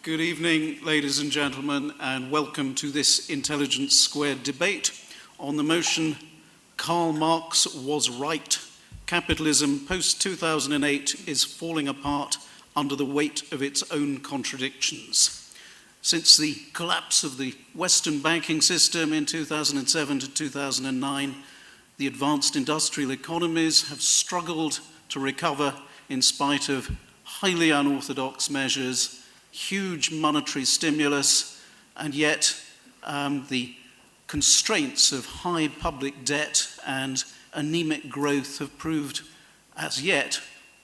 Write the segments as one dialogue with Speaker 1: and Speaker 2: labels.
Speaker 1: Good evening, ladies and gentlemen, and welcome to this Intelligence Squared debate on the motion, Karl Marx was right. Capitalism post-2008 is falling apart under the weight of its own contradictions. Since the collapse of the Western banking system in 2007 to 2009, the advanced industrial economies have struggled to recover in spite of highly unorthodox measures, huge monetary stimulus, and yet the constraints of high public debt and anemic growth have proved as yet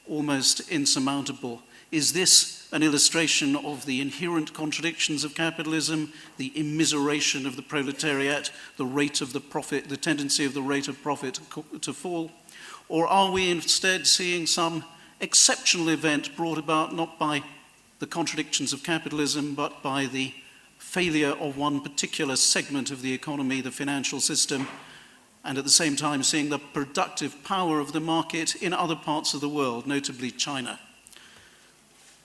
Speaker 1: almost insurmountable. Is this an illustration of the inherent contradictions of capitalism, the immiseration of the proletariat, the rate of the profit, the tendency of the rate of profit to fall? Or are we instead seeing some exceptional event brought about not by the contradictions of capitalism, but by the failure of one particular segment of the economy, the financial system, and at the same time seeing the productive power of the market in other parts of the world, notably China?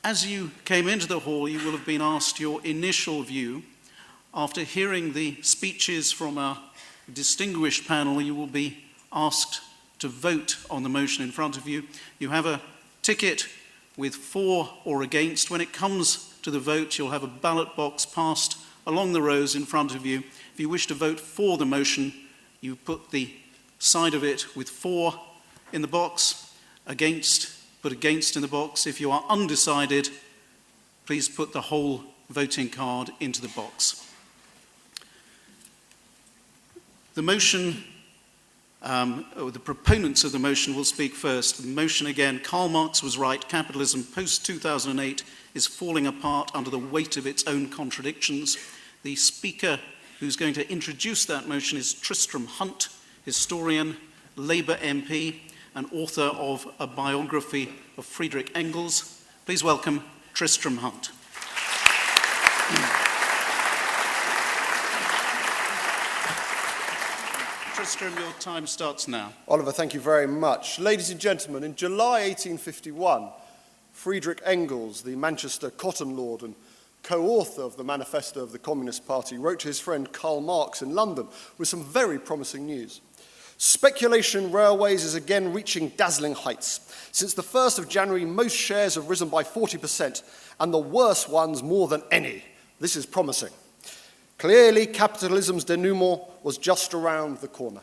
Speaker 1: As you came into the hall, you will have been asked your initial view. After hearing the speeches from our distinguished panel, you will be asked to vote on the motion in front of you. You have a ticket with for or against. When it comes to the vote, you'll have a ballot box passed along the rows in front of you. If you wish to vote for the motion, you put the side of it with for in the box, against, put against in the box. If you are undecided, please put the whole voting card into the box. The motion, the proponents of the motion will speak first. The motion again, Karl Marx was right, capitalism post-2008 is falling apart under the weight of its own contradictions. The speaker who's going to introduce that motion is Tristram Hunt, historian, Labour MP, and author of a biography of Friedrich Engels. Please welcome Tristram Hunt. Tristram, your time starts now.
Speaker 2: Oliver, thank you very much. Ladies and gentlemen, in July 1851, Friedrich Engels, the Manchester cotton lord and co-author of the Manifesto of the Communist Party, wrote to his friend Karl Marx in London with some very promising news. Speculation in railways is again reaching dazzling heights. Since the 1st of January, most shares have risen by 40%, and the worst ones more than any. This is promising. Clearly, capitalism's denouement was just around the corner.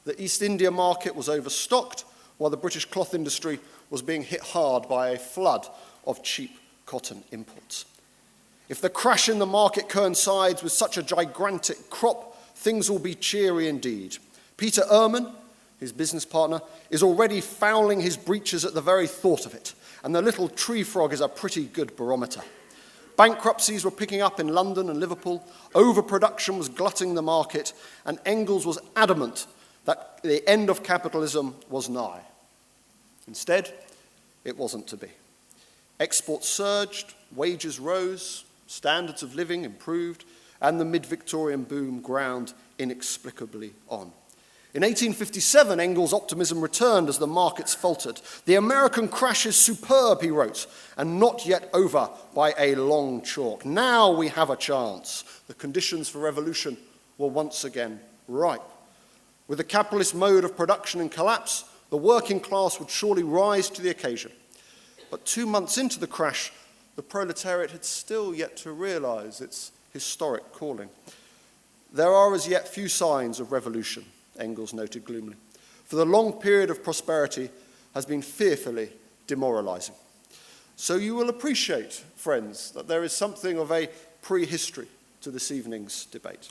Speaker 2: The East India market was overstocked, while the British cloth industry was being hit hard by a flood of cheap cotton imports. If the crash in the market coincides with such a gigantic crop, things will be cheery indeed. Peter Ehrman, his business partner, is already fouling his breeches at the very thought of it, and the little tree frog is a pretty good barometer. Bankruptcies were picking up in London and Liverpool, overproduction was glutting the market, and Engels was adamant that the end of capitalism was nigh. Instead, it wasn't to be. Exports surged, wages rose, standards of living improved, and the mid-Victorian boom ground inexplicably on. In 1857, Engels' optimism returned as the markets faltered. The American crash is superb, he wrote, and not yet over by a long chalk. Now we have a chance. The conditions for revolution were once again ripe. With the capitalist mode of production in collapse, the working class would surely rise to the occasion. But 2 months into the crash, the proletariat had still yet to realize its historic calling. There are as yet few signs of revolution, Engels noted gloomily, for the long period of prosperity has been fearfully demoralizing. So you will appreciate, friends, that there is something of a prehistory to this evening's debate.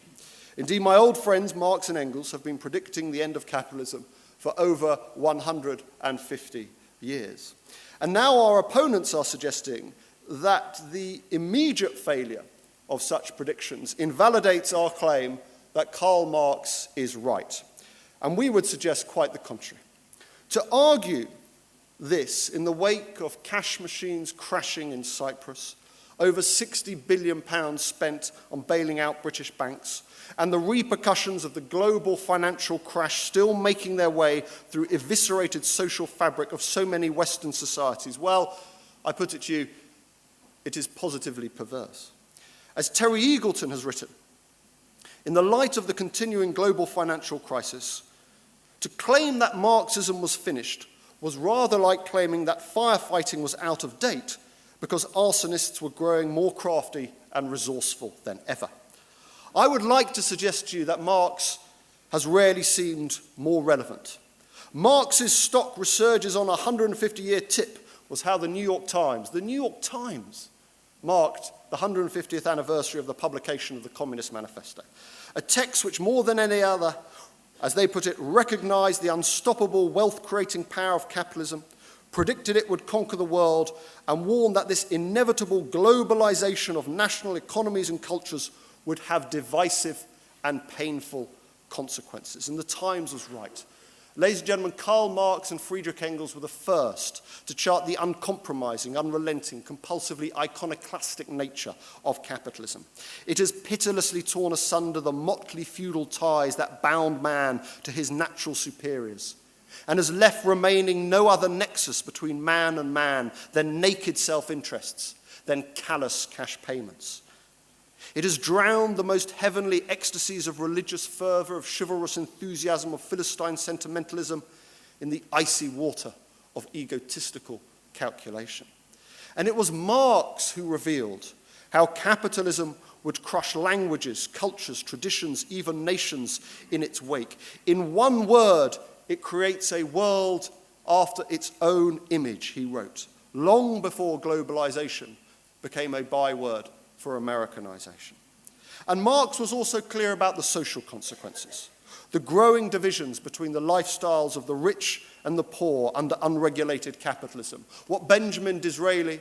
Speaker 2: Indeed, my old friends Marx and Engels have been predicting the end of capitalism for over 150 years. And now our opponents are suggesting that the immediate failure of such predictions invalidates our claim that Karl Marx is right. And we would suggest quite the contrary. To argue this in the wake of cash machines crashing in Cyprus, over £60 billion spent on bailing out British banks, and the repercussions of the global financial crash still making their way through eviscerated social fabric of so many Western societies, well, I put it to you, it is positively perverse. As Terry Eagleton has written, in the light of the continuing global financial crisis, to claim that Marxism was finished was rather like claiming that firefighting was out of date because arsonists were growing more crafty and resourceful than ever. I would like to suggest to you that Marx has rarely seemed more relevant. Marx's stock resurges on a 150-year tip was how the New York Times marked the 150th anniversary of the publication of the Communist Manifesto, a text which more than any other, as they put it, recognized the unstoppable wealth-creating power of capitalism, predicted it would conquer the world, and warned that this inevitable globalization of national economies and cultures would have divisive and painful consequences. And the Times was right. Ladies and gentlemen, Karl Marx and Friedrich Engels were the first to chart the uncompromising, unrelenting, compulsively iconoclastic nature of capitalism. It has pitilessly torn asunder the motley feudal ties that bound man to his natural superiors, and has left remaining no other nexus between man and man than naked self-interests, than callous cash payments. It has drowned the most heavenly ecstasies of religious fervor, of chivalrous enthusiasm, of Philistine sentimentalism in the icy water of egotistical calculation. And it was Marx who revealed how capitalism would crush languages, cultures, traditions, even nations in its wake. In one word, it creates a world after its own image, he wrote, long before globalization became a byword for Americanization. And Marx was also clear about the social consequences, the growing divisions between the lifestyles of the rich and the poor under unregulated capitalism, what Benjamin Disraeli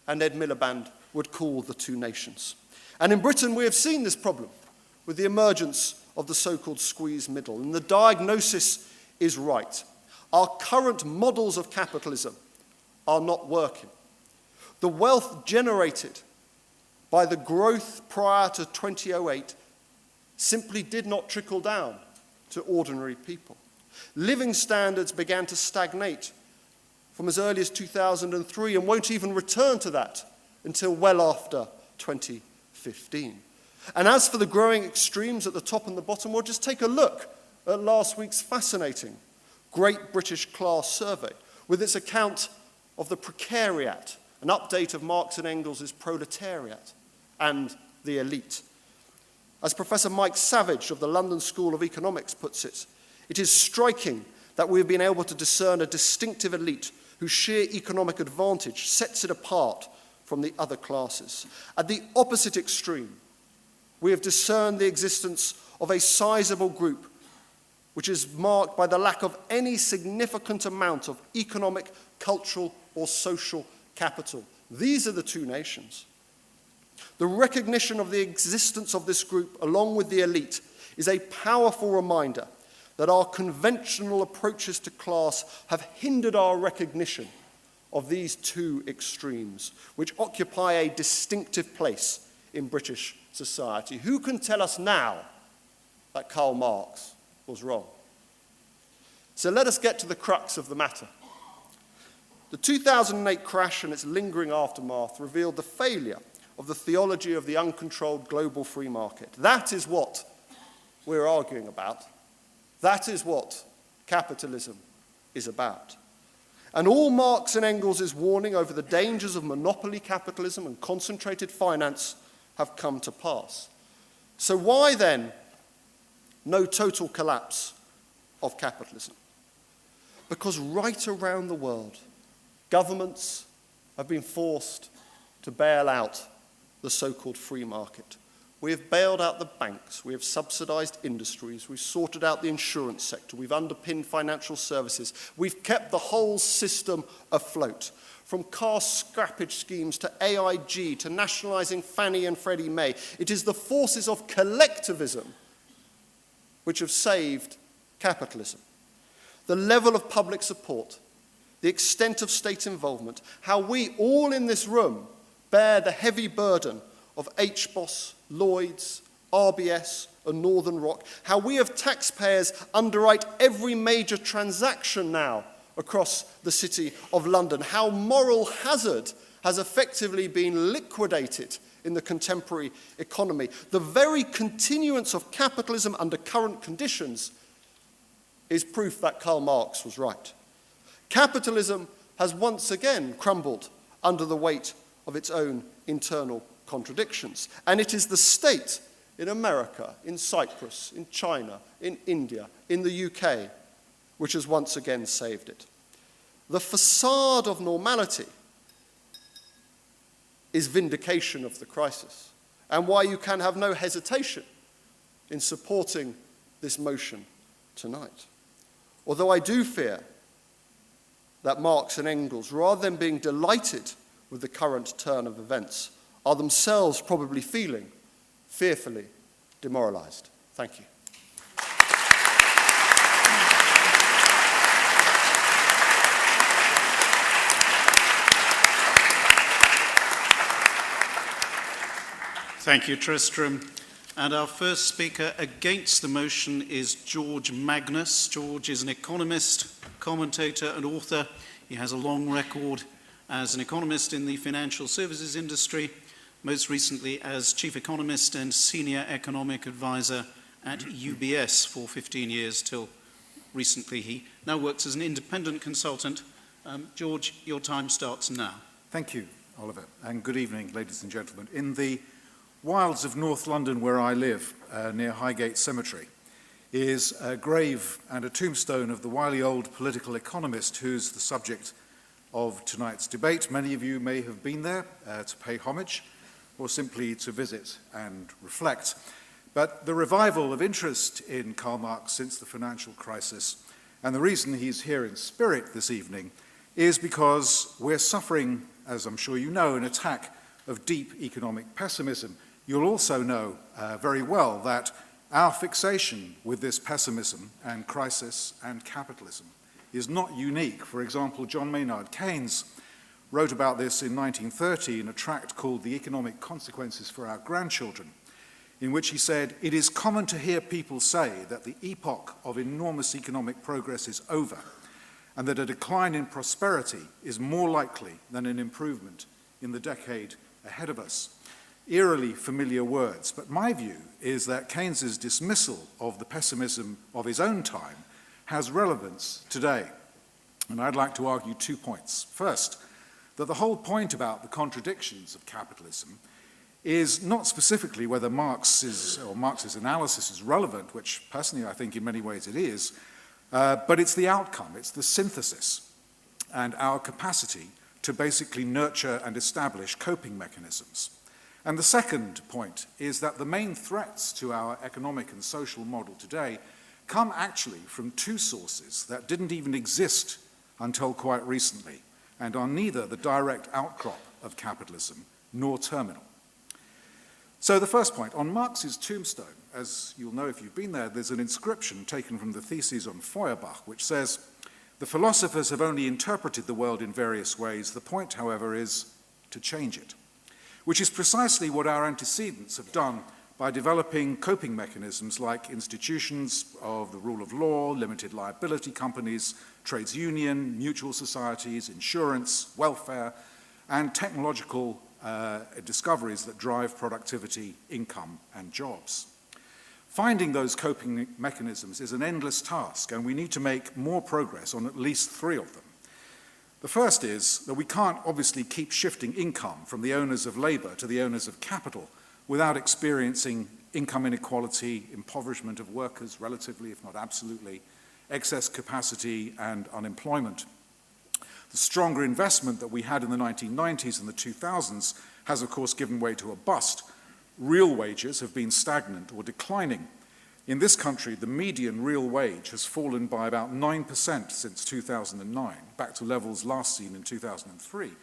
Speaker 2: and Ed Miliband would call the two nations. And in Britain, we have seen this problem with the emergence of the so-called squeeze middle. And the diagnosis is right. Our current models of capitalism are not working. The wealth generated by the growth prior to 2008 simply did not trickle down to ordinary people. Living standards began to stagnate from as early as 2003 and won't even return to that until well after 2015. And as for the growing extremes at the top and the bottom, well, just take a look at last week's fascinating Great British Class Survey with its account of the precariat, an update of Marx and Engels' proletariat and the elite. As Professor Mike Savage of the London School of Economics puts it, it is striking that we have been able to discern a distinctive elite whose sheer economic advantage sets it apart from the other classes. At the opposite extreme, we have discerned the existence of a sizable group which is marked by the lack of any significant amount of economic, cultural, or social capital. These are the two nations. The recognition of the existence of this group, along with the elite, is a powerful reminder that our conventional approaches to class have hindered our recognition of these two extremes, which occupy a distinctive place in British society. Who can tell us now that Karl Marx was wrong? So let us get to the crux of the matter. The 2008 crash and its lingering aftermath revealed the failure of the theology of the uncontrolled global free market. That is what we're arguing about. That is what capitalism is about. And all Marx and Engels' warning over the dangers of monopoly capitalism and concentrated finance have come to pass. So why then no total collapse of capitalism? Because right around the world, governments have been forced to bail out the so-called free market. We have bailed out the banks, we have subsidized industries, we've sorted out the insurance sector, we've underpinned financial services, we've kept the whole system afloat. From car scrappage schemes to AIG to nationalizing Fannie and Freddie Mae, it is the forces of collectivism which have saved capitalism. The level of public support, the extent of state involvement, how we all in this room bear the heavy burden of HBOS, Lloyds, RBS, and Northern Rock, how we as taxpayers underwrite every major transaction now across the City of London, how moral hazard has effectively been liquidated in the contemporary economy. The very continuance of capitalism under current conditions is proof that Karl Marx was right. Capitalism has once again crumbled under the weight of its own internal contradictions. And it is the state in America, in Cyprus, in China, in India, in the UK, which has once again saved it. The facade of normality is vindication of the crisis, and why you can have no hesitation in supporting this motion tonight. Although I do fear that Marx and Engels, rather than being delighted with the current turn of events, are themselves probably feeling fearfully demoralized. Thank you.
Speaker 1: Thank you, Tristram. And our first speaker against the motion is George Magnus. George is an economist, commentator, and author. He has a long record as an economist in the financial services industry, most recently as chief economist and senior economic advisor at UBS for 15 years till recently. He now works as an independent consultant. George, your time starts now.
Speaker 3: Thank you, Oliver, and good evening, ladies and gentlemen. In the wilds of North London, where I live, near Highgate Cemetery, is a grave and a tombstone of the wily old political economist who's the subject of tonight's debate. Many of you may have been there to pay homage or simply to visit and reflect. But the revival of interest in Karl Marx since the financial crisis, and the reason he's here in spirit this evening, is because we're suffering, as I'm sure you know, an attack of deep economic pessimism. You'll also know very well that our fixation with this pessimism and crisis and capitalism is not unique. For example, John Maynard Keynes wrote about this in 1930 in a tract called The Economic Consequences for Our Grandchildren, in which he said, "It is common to hear people say that the epoch of enormous economic progress is over, and that a decline in prosperity is more likely than an improvement in the decade ahead of us." Eerily familiar words, but my view is that Keynes's dismissal of the pessimism of his own time has relevance today. And I'd like to argue 2 points. First, that the whole point about the contradictions of capitalism is not specifically whether Marx's analysis is relevant, which personally I think in many ways it is, but it's the outcome, it's the synthesis, and our capacity to basically nurture and establish coping mechanisms. And the second point is that the main threats to our economic and social model today come actually from 2 sources that didn't even exist until quite recently, and are neither the direct outcrop of capitalism nor terminal. So the first point, on Marx's tombstone, as you'll know if you've been there, there's an inscription taken from the Theses on Feuerbach, which says, "The philosophers have only interpreted the world in various ways. The point, however, is to change it," which is precisely what our antecedents have done by developing coping mechanisms like institutions of the rule of law, limited liability companies, trades union, mutual societies, insurance, welfare, and technological discoveries that drive productivity, income, and jobs. Finding those coping mechanisms is an endless task, and we need to make more progress on at least 3 of them. The first is that we can't obviously keep shifting income from the owners of labor to the owners of capital without experiencing income inequality, impoverishment of workers relatively, if not absolutely, excess capacity, and unemployment. The stronger investment that we had in the 1990s and the 2000s has, of course, given way to a bust. Real wages have been stagnant or declining. In this country, the median real wage has fallen by about 9% since 2009, back to levels last seen in 2003.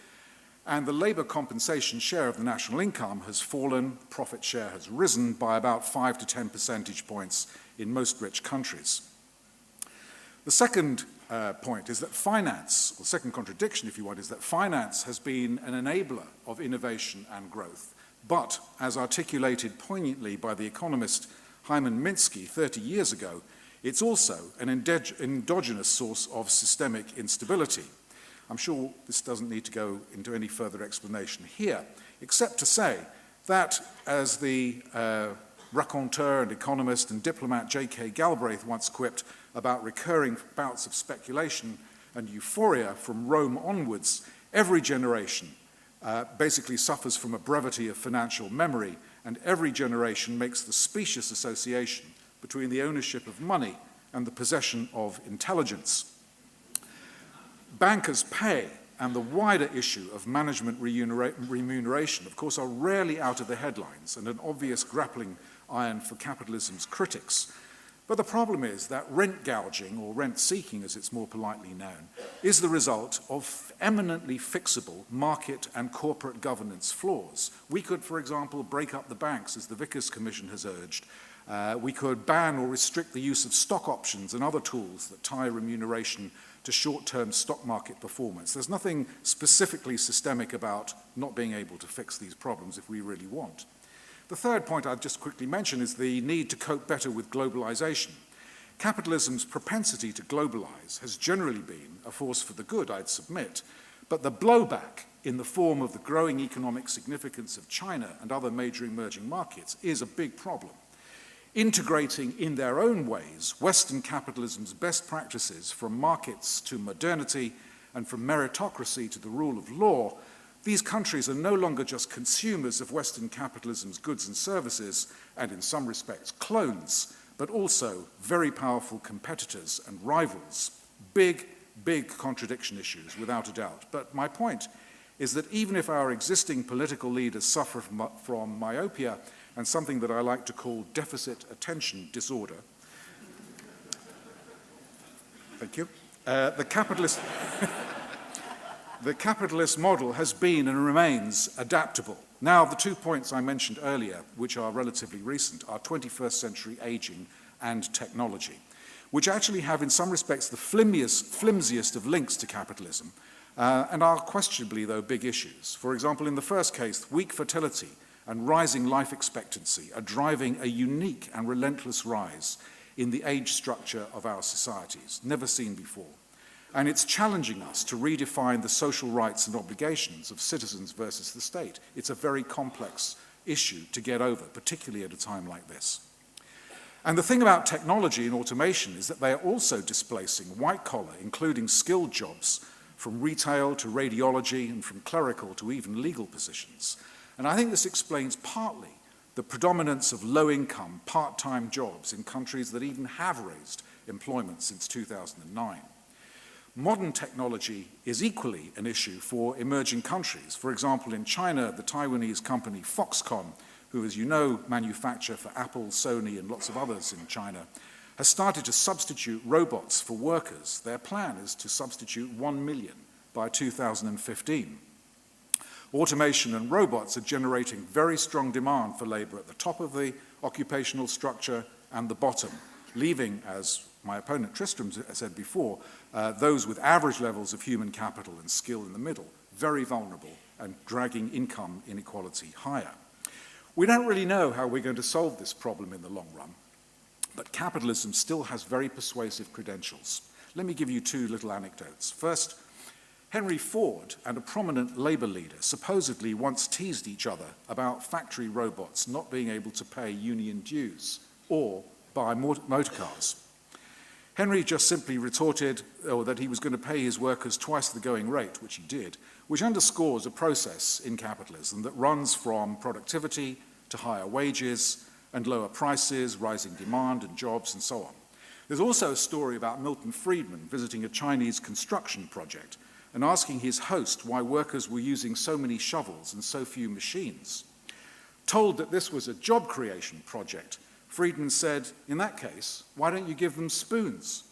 Speaker 3: And the labour compensation share of the national income has fallen, profit share has risen by about 5 to 10 percentage points in most rich countries. The second point is that finance, or second contradiction if you want, is that finance has been an enabler of innovation and growth. But, as articulated poignantly by the economist Hyman Minsky 30 years ago, it's also an endogenous source of systemic instability. I'm sure this doesn't need to go into any further explanation here, except to say that, as the raconteur and economist and diplomat J.K. Galbraith once quipped about recurring bouts of speculation and euphoria from Rome onwards, every generation basically suffers from a brevity of financial memory, and every generation makes the specious association between the ownership of money and the possession of intelligence. Bankers' pay and the wider issue of management remuneration, of course, are rarely out of the headlines and an obvious grappling iron for capitalism's critics. But the problem is that rent gouging, or rent seeking as it's more politely known, is the result of eminently fixable market and corporate governance flaws. We could, for example, break up the banks, as the Vickers Commission has urged. We could ban or restrict the use of stock options and other tools that tie remuneration to short-term stock market performance. There's nothing specifically systemic about not being able to fix these problems if we really want. The third point I'd just quickly mention is the need to cope better with globalization. Capitalism's propensity to globalize has generally been a force for the good, I'd submit, but the blowback in the form of the growing economic significance of China and other major emerging markets is a big problem. Integrating in their own ways Western capitalism's best practices from markets to modernity and from meritocracy to the rule of law, these countries are no longer just consumers of Western capitalism's goods and services, and in some respects clones, but also very powerful competitors and rivals. Big, big contradiction issues, without a doubt. But my point is that even if our existing political leaders suffer from myopia and something that I like to call deficit attention disorder, thank you, the capitalist model has been and remains adaptable. Now, the 2 points I mentioned earlier, which are relatively recent, are 21st century aging and technology, which actually have, in some respects, the flimsiest of links to capitalism, and are questionably, though, big issues. For example, in the first case, weak fertility and rising life expectancy are driving a unique and relentless rise in the age structure of our societies, never seen before. And it's challenging us to redefine the social rights and obligations of citizens versus the state. It's a very complex issue to get over, particularly at a time like this. And the thing about technology and automation is that they are also displacing white-collar, including skilled jobs, from retail to radiology and from clerical to even legal positions. And I think this explains partly the predominance of low-income, part-time jobs in countries that even have raised employment since 2009. Modern technology is equally an issue for emerging countries. For example, in China, the Taiwanese company Foxconn, who, as you know, manufacture for Apple, Sony, and lots of others in China, has started to substitute robots for workers. Their plan is to substitute 1 million by 2015. Automation and robots are generating very strong demand for labor at the top of the occupational structure and the bottom, leaving, as my opponent Tristram said before, those with average levels of human capital and skill in the middle, very vulnerable and dragging income inequality higher. We don't really know how we're going to solve this problem in the long run, but capitalism still has very persuasive credentials. Let me give you 2 little anecdotes. First, Henry Ford and a prominent labor leader supposedly once teased each other about factory robots not being able to pay union dues or buy motor cars. Henry just simply retorted that he was going to pay his workers twice the going rate, which he did, which underscores a process in capitalism that runs from productivity to higher wages and lower prices, rising demand and jobs, and so on. There's also a story about Milton Friedman visiting a Chinese construction project and asking his host why workers were using so many shovels and so few machines. Told that this was a job creation project, Friedman said, in that case, why don't you give them spoons?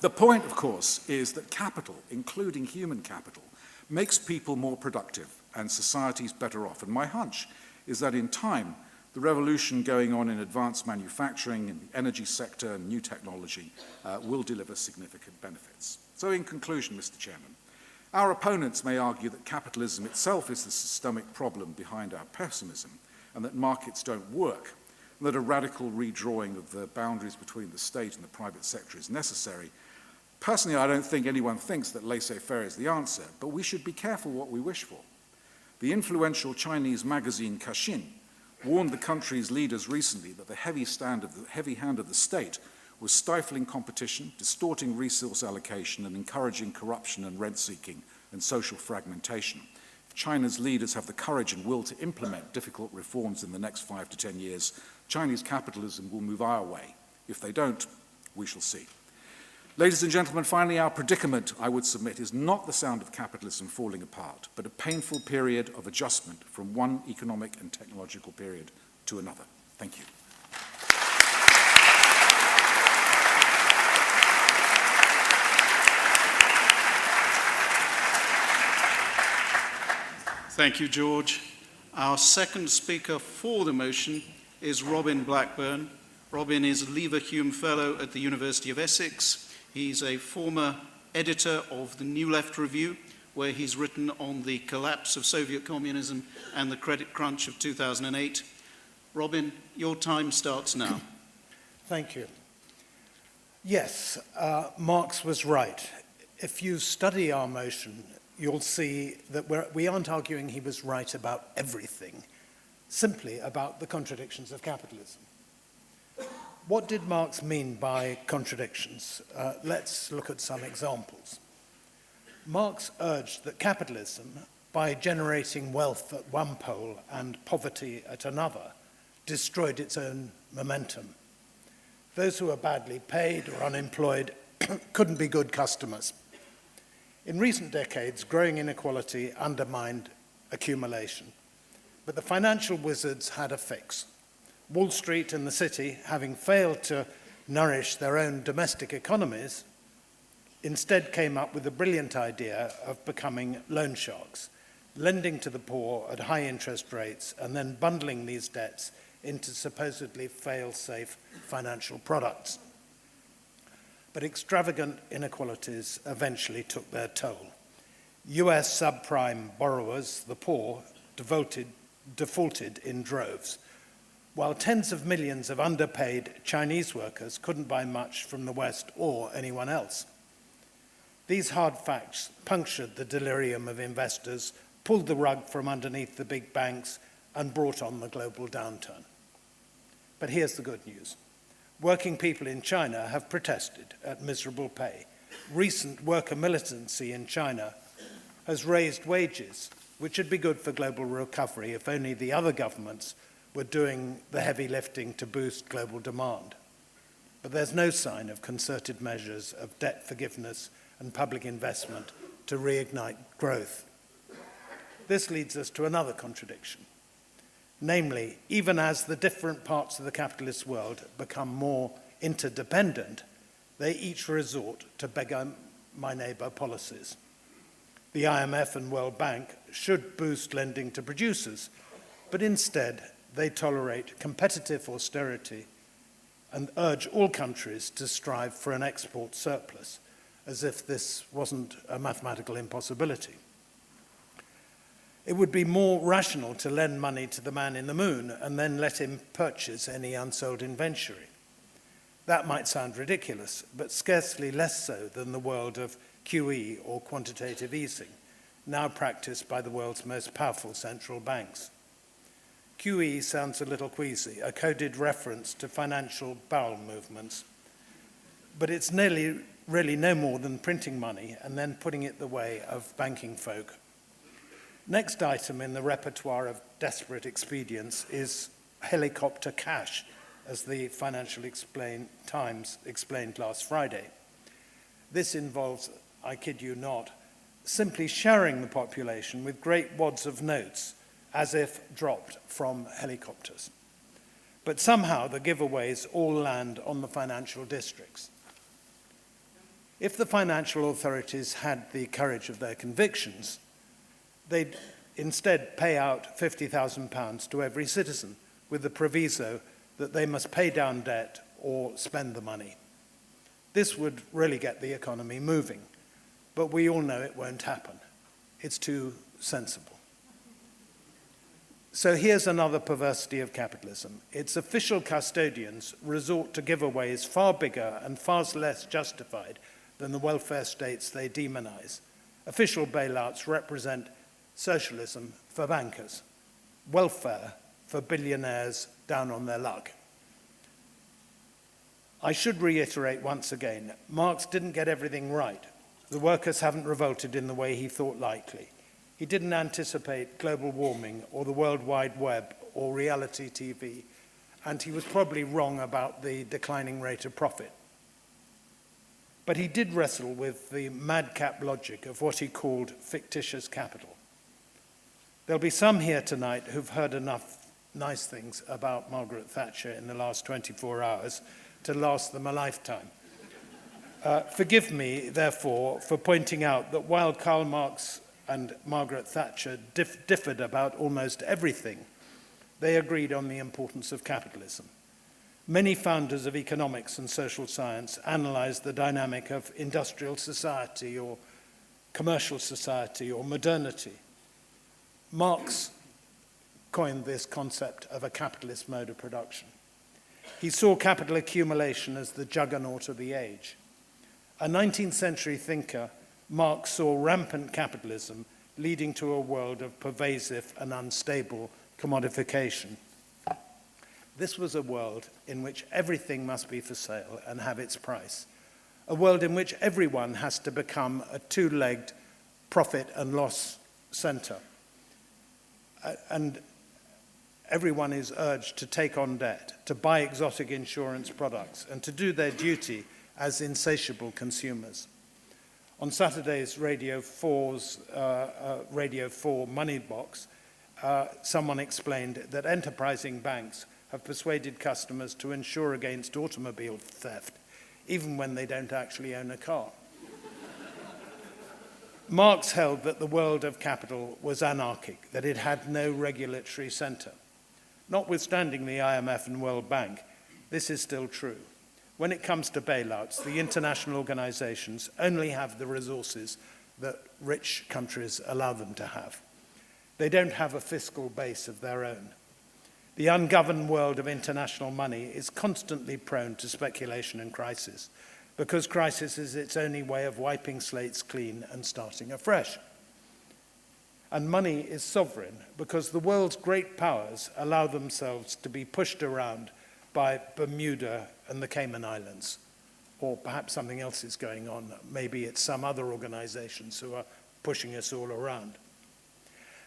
Speaker 3: The point, of course, is that capital, including human capital, makes people more productive and societies better off. And my hunch is that in time, the revolution going on in advanced manufacturing and the energy sector and new technology will deliver significant benefits. So in conclusion, Mr. Chairman, our opponents may argue that capitalism itself is the systemic problem behind our pessimism, and that markets don't work, and that a radical redrawing of the boundaries between the state and the private sector is necessary. Personally, I don't think anyone thinks that laissez-faire is the answer, but we should be careful what we wish for. The influential Chinese magazine Caixin warned the country's leaders recently that the heavy hand of the state was stifling competition, distorting resource allocation, and encouraging corruption and rent-seeking and social fragmentation. If China's leaders have the courage and will to implement difficult reforms in the next 5 to 10 years, Chinese capitalism will move our way. If they don't, we shall see. Ladies and gentlemen, finally, our predicament, I would submit, is not the sound of capitalism falling apart, but a painful period of adjustment from one economic and technological period to another. Thank you.
Speaker 1: Thank you, George. Our second speaker for the motion is Robin Blackburn. Robin is Leverhulme Fellow at the University of Essex. He's a former editor of the New Left Review, where he's written on the collapse of Soviet communism and the credit crunch of 2008. Robin, your time starts now.
Speaker 4: Thank you. Yes, Marx was right. If you study our motion, you'll see that we aren't arguing he was right about everything, simply about the contradictions of capitalism. What did Marx mean by contradictions? Let's look at some examples. Marx urged that capitalism, by generating wealth at one pole and poverty at another, destroyed its own momentum. Those who were badly paid or unemployed couldn't be good customers. In recent decades, growing inequality undermined accumulation. But the financial wizards had a fix. Wall Street and the city, having failed to nourish their own domestic economies, instead came up with the brilliant idea of becoming loan sharks, lending to the poor at high interest rates and then bundling these debts into supposedly fail-safe financial products. But extravagant inequalities eventually took their toll. US subprime borrowers, the poor, defaulted in droves, while tens of millions of underpaid Chinese workers couldn't buy much from the West or anyone else. These hard facts punctured the delirium of investors, pulled the rug from underneath the big banks, and brought on the global downturn. But here's the good news. Working people in China have protested at miserable pay. Recent worker militancy in China has raised wages, which would be good for global recovery if only the other governments were doing the heavy lifting to boost global demand. But there's no sign of concerted measures of debt forgiveness and public investment to reignite growth. This leads us to another contradiction. Namely, even as the different parts of the capitalist world become more interdependent, they each resort to beggar-my-neighbor policies. The IMF and World Bank should boost lending to producers, but instead they tolerate competitive austerity and urge all countries to strive for an export surplus, as if this wasn't a mathematical impossibility. It would be more rational to lend money to the man in the moon and then let him purchase any unsold inventory. That might sound ridiculous, but scarcely less so than the world of QE or quantitative easing, now practiced by the world's most powerful central banks. QE sounds a little queasy, a coded reference to financial bowel movements, but it's really no more than printing money and then putting it the way of banking folk. Next item in the repertoire of desperate expedients is helicopter cash, as the Financial Times explained last Friday. This involves, I kid you not, simply showering the population with great wads of notes, as if dropped from helicopters. But somehow the giveaways all land on the financial districts. If the financial authorities had the courage of their convictions, they'd instead pay out £50,000 to every citizen with the proviso that they must pay down debt or spend the money. This would really get the economy moving, but we all know it won't happen. It's too sensible. So here's another perversity of capitalism. Its official custodians resort to giveaways far bigger and far less justified than the welfare states they demonize. Official bailouts represent socialism for bankers, welfare for billionaires down on their luck. I should reiterate once again, Marx didn't get everything right. The workers haven't revolted in the way he thought likely. He didn't anticipate global warming or the World Wide Web or reality TV, and he was probably wrong about the declining rate of profit. But he did wrestle with the madcap logic of what he called fictitious capital. There'll be some here tonight who've heard enough nice things about Margaret Thatcher in the last 24 hours to last them a lifetime. Forgive me, therefore, for pointing out that while Karl Marx and Margaret Thatcher differed about almost everything, they agreed on the importance of capitalism. Many founders of economics and social science analyzed the dynamic of industrial society or commercial society or modernity. Marx coined this concept of a capitalist mode of production. He saw capital accumulation as the juggernaut of the age. A 19th century thinker, Marx saw rampant capitalism leading to a world of pervasive and unstable commodification. This was a world in which everything must be for sale and have its price. A world in which everyone has to become a two-legged profit and loss center. And everyone is urged to take on debt, to buy exotic insurance products, and to do their duty as insatiable consumers. On Saturday's Radio 4's Radio 4 Money Box, someone explained that enterprising banks have persuaded customers to insure against automobile theft, even when they don't actually own a car. Marx held that the world of capital was anarchic, that it had no regulatory center. Notwithstanding the IMF and World Bank, this is still true. When it comes to bailouts, the international organizations only have the resources that rich countries allow them to have. They don't have a fiscal base of their own. The ungoverned world of international money is constantly prone to speculation and crisis, because crisis is its only way of wiping slates clean and starting afresh. And money is sovereign because the world's great powers allow themselves to be pushed around by Bermuda and the Cayman Islands. Or perhaps something else is going on. Maybe it's some other organizations who are pushing us all around.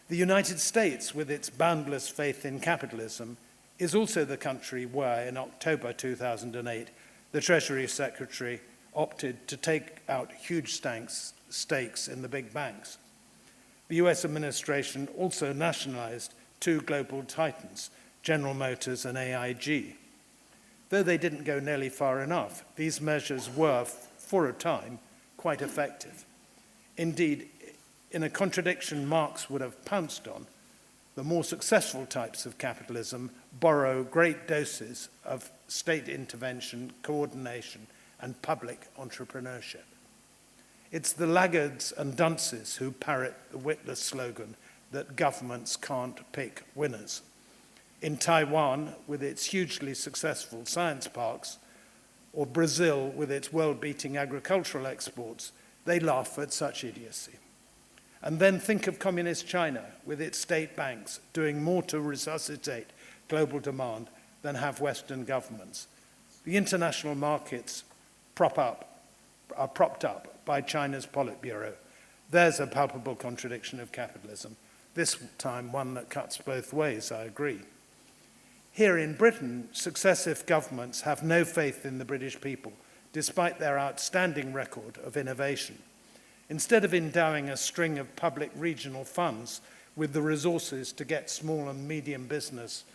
Speaker 4: The United States, with its boundless faith in capitalism, is also the country where, in October 2008, the Treasury Secretary opted to take out huge stakes in the big banks. The US administration also nationalized two global titans, General Motors and AIG. Though they didn't go nearly far enough, these measures were, for a time, quite effective. Indeed, in a contradiction Marx would have pounced on, the more successful types of capitalism borrow great doses of state intervention, coordination, and public entrepreneurship. It's the laggards and dunces who parrot the witless slogan that governments can't pick winners. In Taiwan, with its hugely successful science parks, or Brazil with its world-beating agricultural exports, they laugh at such idiocy. And then think of communist China with its state banks doing more to resuscitate global demand than have Western governments. The international markets are propped up by China's Politburo. There's a palpable contradiction of capitalism, this time one that cuts both ways, I agree. Here in Britain, successive governments have no faith in the British people, despite their outstanding record of innovation. Instead of endowing a string of public regional funds with the resources to get small and medium business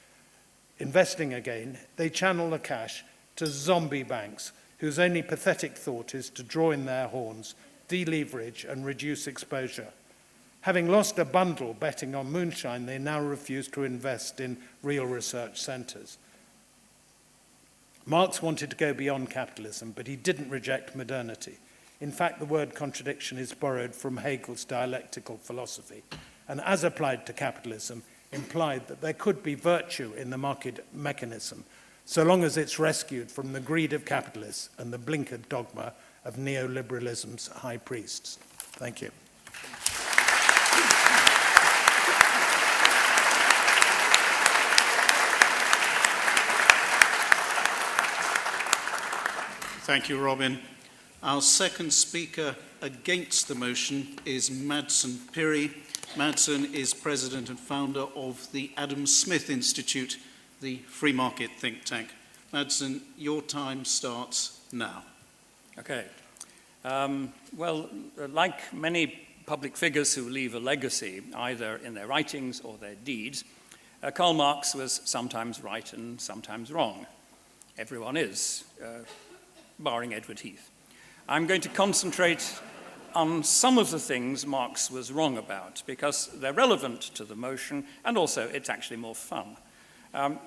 Speaker 4: investing again, they channel the cash to zombie banks whose only pathetic thought is to draw in their horns, deleverage and reduce exposure. Having lost a bundle betting on moonshine, they now refuse to invest in real research centers. Marx wanted to go beyond capitalism, but he didn't reject modernity. In fact, the word contradiction is borrowed from Hegel's dialectical philosophy, and as applied to capitalism, implied that there could be virtue in the market mechanism, so long as it's rescued from the greed of capitalists and the blinkered dogma of neoliberalism's high priests. Thank you.
Speaker 1: Thank you, Robin. Our second speaker against the motion is Madsen Piri. Madsen is president and founder of the Adam Smith Institute, the free market think tank. Madsen, your time starts now.
Speaker 5: Okay. Well, like many public figures who leave a legacy, either in their writings or their deeds, Karl Marx was sometimes right and sometimes wrong. Everyone is, barring Edward Heath. I'm going to concentrate on some of the things Marx was wrong about, because they're relevant to the motion, and also it's actually more fun.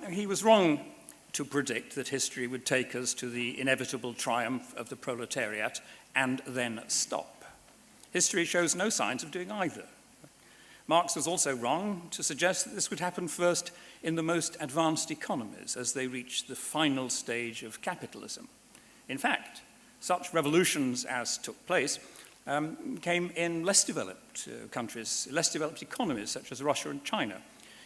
Speaker 5: He was wrong to predict that history would take us to the inevitable triumph of the proletariat and then stop. History shows no signs of doing either. Marx was also wrong to suggest that this would happen first in the most advanced economies as they reach the final stage of capitalism. In fact, such revolutions as took place came in less developed countries, less developed economies such as Russia and China.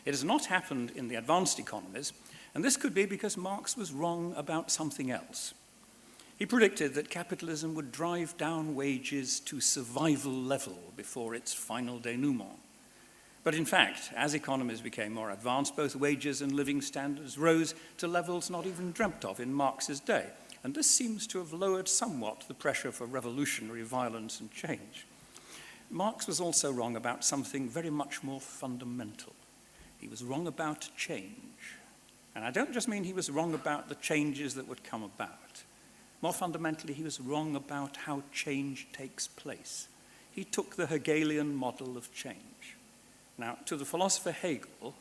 Speaker 5: It has not happened in the advanced economies, and this could be because Marx was wrong about something else. He predicted that capitalism would drive down wages to survival level before its final denouement. But in fact, as economies became more advanced, both wages and living standards rose to levels not even dreamt of in Marx's day. And this seems to have lowered somewhat the pressure for revolutionary violence and change. Marx was also wrong about something very much more fundamental. He was wrong about change. And I don't just mean he was wrong about the changes that would come about. More fundamentally, he was wrong about how change takes place. He took the Hegelian model of change. Now, to the philosopher Hegel,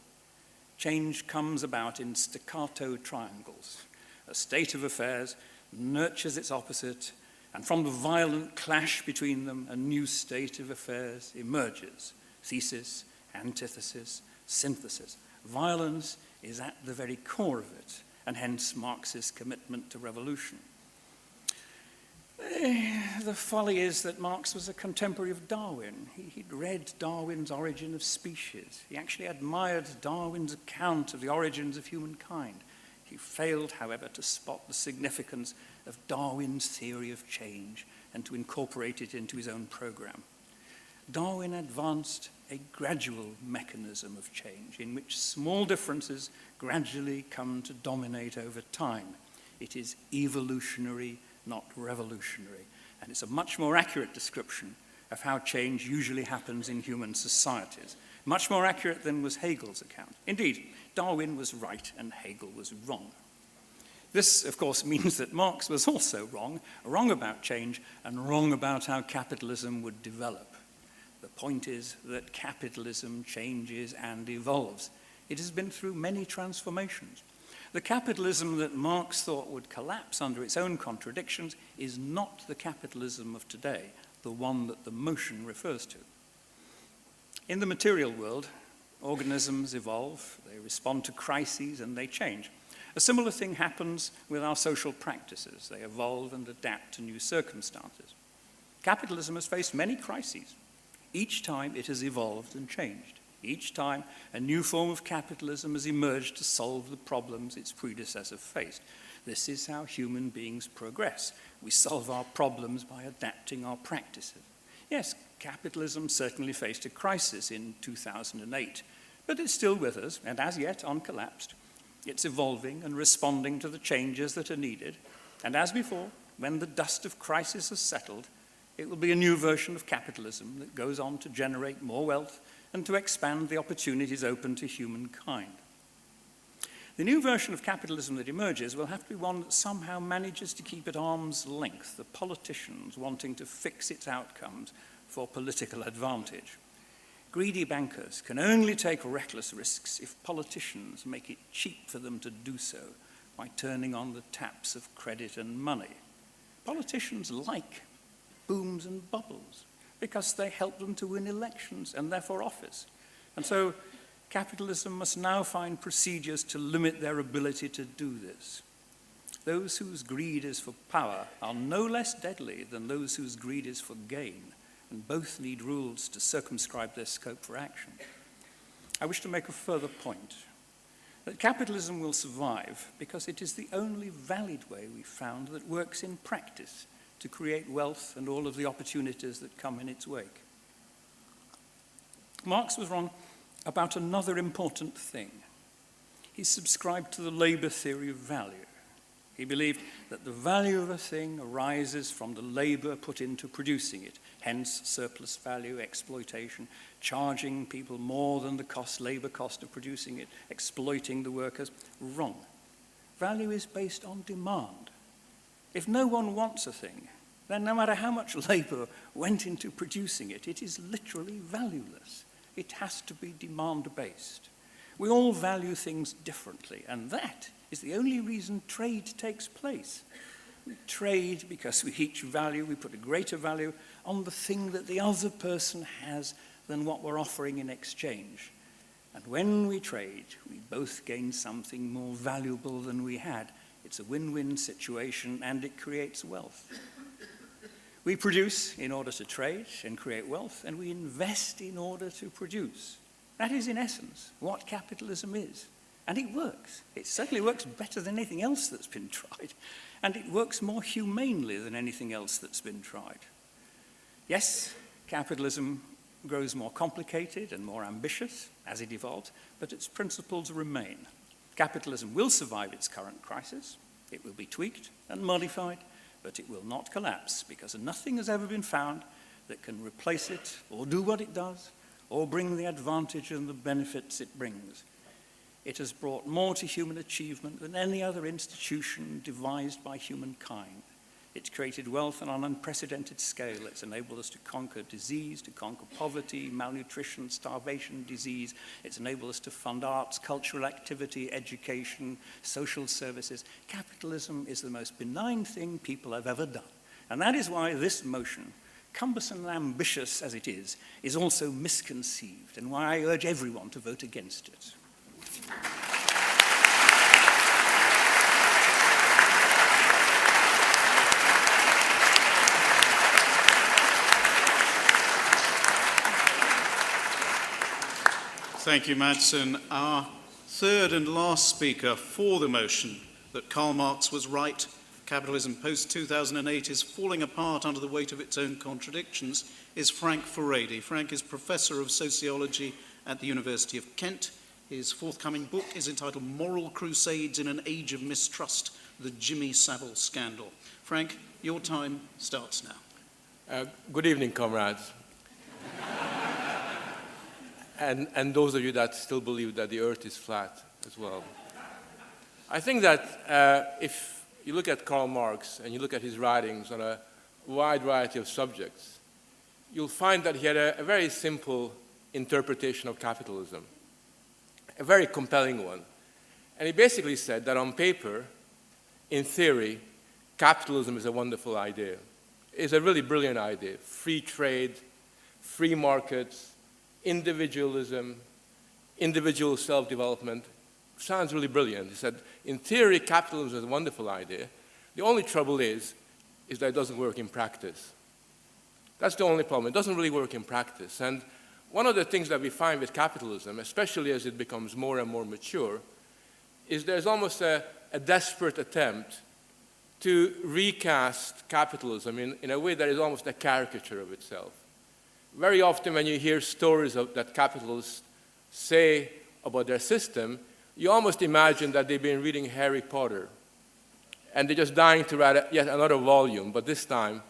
Speaker 5: change comes about in staccato triangles. A state of affairs nurtures its opposite, and from the violent clash between them, a new state of affairs emerges. Thesis, antithesis, synthesis. Violence is at the very core of it, and hence Marx's commitment to revolution. The folly is that Marx was a contemporary of Darwin. He'd read Darwin's Origin of Species. He actually admired Darwin's account of the origins of humankind. He failed, however, to spot the significance of Darwin's theory of change and to incorporate it into his own program. Darwin advanced a gradual mechanism of change in which small differences gradually come to dominate over time. It is evolutionary, not revolutionary, and it's a much more accurate description of how change usually happens in human societies. Much more accurate than was Hegel's account. Indeed, Darwin was right and Hegel was wrong. This, of course, means that Marx was also wrong about change and wrong about how capitalism would develop. The point is that capitalism changes and evolves. It has been through many transformations. The capitalism that Marx thought would collapse under its own contradictions is not the capitalism of today, the one that the motion refers to. In the material world, organisms evolve, they respond to crises, and they change. A similar thing happens with our social practices. They evolve and adapt to new circumstances. Capitalism has faced many crises. Each time it has evolved and changed. Each time a new form of capitalism has emerged to solve the problems its predecessor faced. This is how human beings progress. We solve our problems by adapting our practices. Yes, capitalism certainly faced a crisis in 2008, but it's still with us and as yet uncollapsed. It's evolving and responding to the changes that are needed. And as before, when the dust of crisis has settled, it will be a new version of capitalism that goes on to generate more wealth and to expand the opportunities open to humankind. The new version of capitalism that emerges will have to be one that somehow manages to keep at arm's length the politicians wanting to fix its outcomes for political advantage. Greedy bankers can only take reckless risks if politicians make it cheap for them to do so by turning on the taps of credit and money. Politicians like booms and bubbles because they help them to win elections and therefore office. And so capitalism must now find procedures to limit their ability to do this. Those whose greed is for power are no less deadly than those whose greed is for gain, and both need rules to circumscribe their scope for action. I wish to make a further point, that capitalism will survive because it is the only valid way we've found that works in practice to create wealth and all of the opportunities that come in its wake. Marx was wrong about another important thing. He subscribed to the labor theory of value. He believed that the value of a thing arises from the labor put into producing it, hence surplus value, exploitation, charging people more than the labor cost of producing it, exploiting the workers. Wrong. Value is based on demand. If no one wants a thing, then no matter how much labor went into producing it, it is literally valueless. It has to be demand-based. We all value things differently, and that is the only reason trade takes place. We trade because we each value, we put a greater value on the thing that the other person has than what we're offering in exchange. And when we trade, we both gain something more valuable than we had. It's a win-win situation, and it creates wealth. We produce in order to trade and create wealth, and we invest in order to produce. That is, in essence, what capitalism is. And it works. It certainly works better than anything else that's been tried. And it works more humanely than anything else that's been tried. Yes, capitalism grows more complicated and more ambitious as it evolves, but its principles remain. Capitalism will survive its current crisis. It will be tweaked and modified, but it will not collapse because nothing has ever been found that can replace it or do what it does or bring the advantage and the benefits it brings. It has brought more to human achievement than any other institution devised by humankind. It's created wealth on an unprecedented scale. It's enabled us to conquer disease, to conquer poverty, malnutrition, starvation, disease. It's enabled us to fund arts, cultural activity, education, social services. Capitalism is the most benign thing people have ever done. And that is why this motion, cumbersome and ambitious as it is also misconceived, and why I urge everyone to vote against it.
Speaker 1: Thank you, Madsen. Our third and last speaker for the motion that Karl Marx was right, capitalism post-2008 is falling apart under the weight of its own contradictions, is Frank Furedi. Frank is Professor of Sociology at the University of Kent. His forthcoming book is entitled Moral Crusades in an Age of Mistrust, the Jimmy Savile Scandal. Frank, your time starts now.
Speaker 6: Good evening, comrades. and those of you that still believe that the earth is flat as well. I think that if you look at Karl Marx and you look at his writings on a wide variety of subjects, you'll find that he had a very simple interpretation of capitalism, a very compelling one. And he basically said that on paper, in theory, capitalism is a wonderful idea. It's a really brilliant idea. Free trade, free markets, individualism, individual self-development. Sounds really brilliant. He said, in theory, capitalism is a wonderful idea. The only trouble is that it doesn't work in practice. That's the only problem. It doesn't really work in practice. And one of the things that we find with capitalism, especially as it becomes more and more mature, is there's almost a desperate attempt to recast capitalism in a way that is almost a caricature of itself. Very often when you hear stories that capitalists say about their system, you almost imagine that they've been reading Harry Potter and they're just dying to write yet another volume, but this time,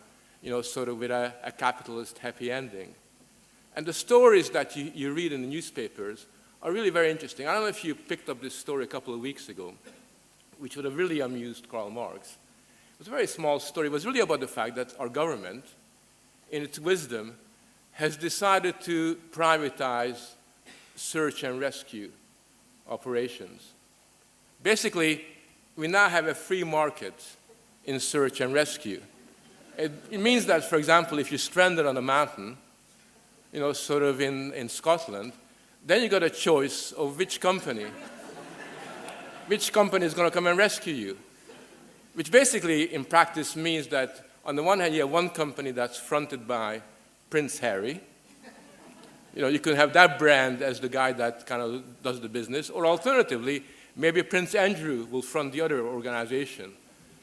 Speaker 6: sort of with a capitalist happy ending. And the stories that you read in the newspapers are really very interesting. I don't know if you picked up this story a couple of weeks ago, which would have really amused Karl Marx. It was a very small story. It was really about the fact that our government, in its wisdom, has decided to privatize search and rescue operations. Basically, we now have a free market in search and rescue. It means that, for example, if you're stranded on a mountain, sort of in Scotland, then you got a choice of which company is going to come and rescue you. which basically in practice means that on the one hand you have one company that's fronted by Prince Harry. You know, you can have that brand as the guy that kind of does the business, or alternatively, maybe Prince Andrew will front the other organization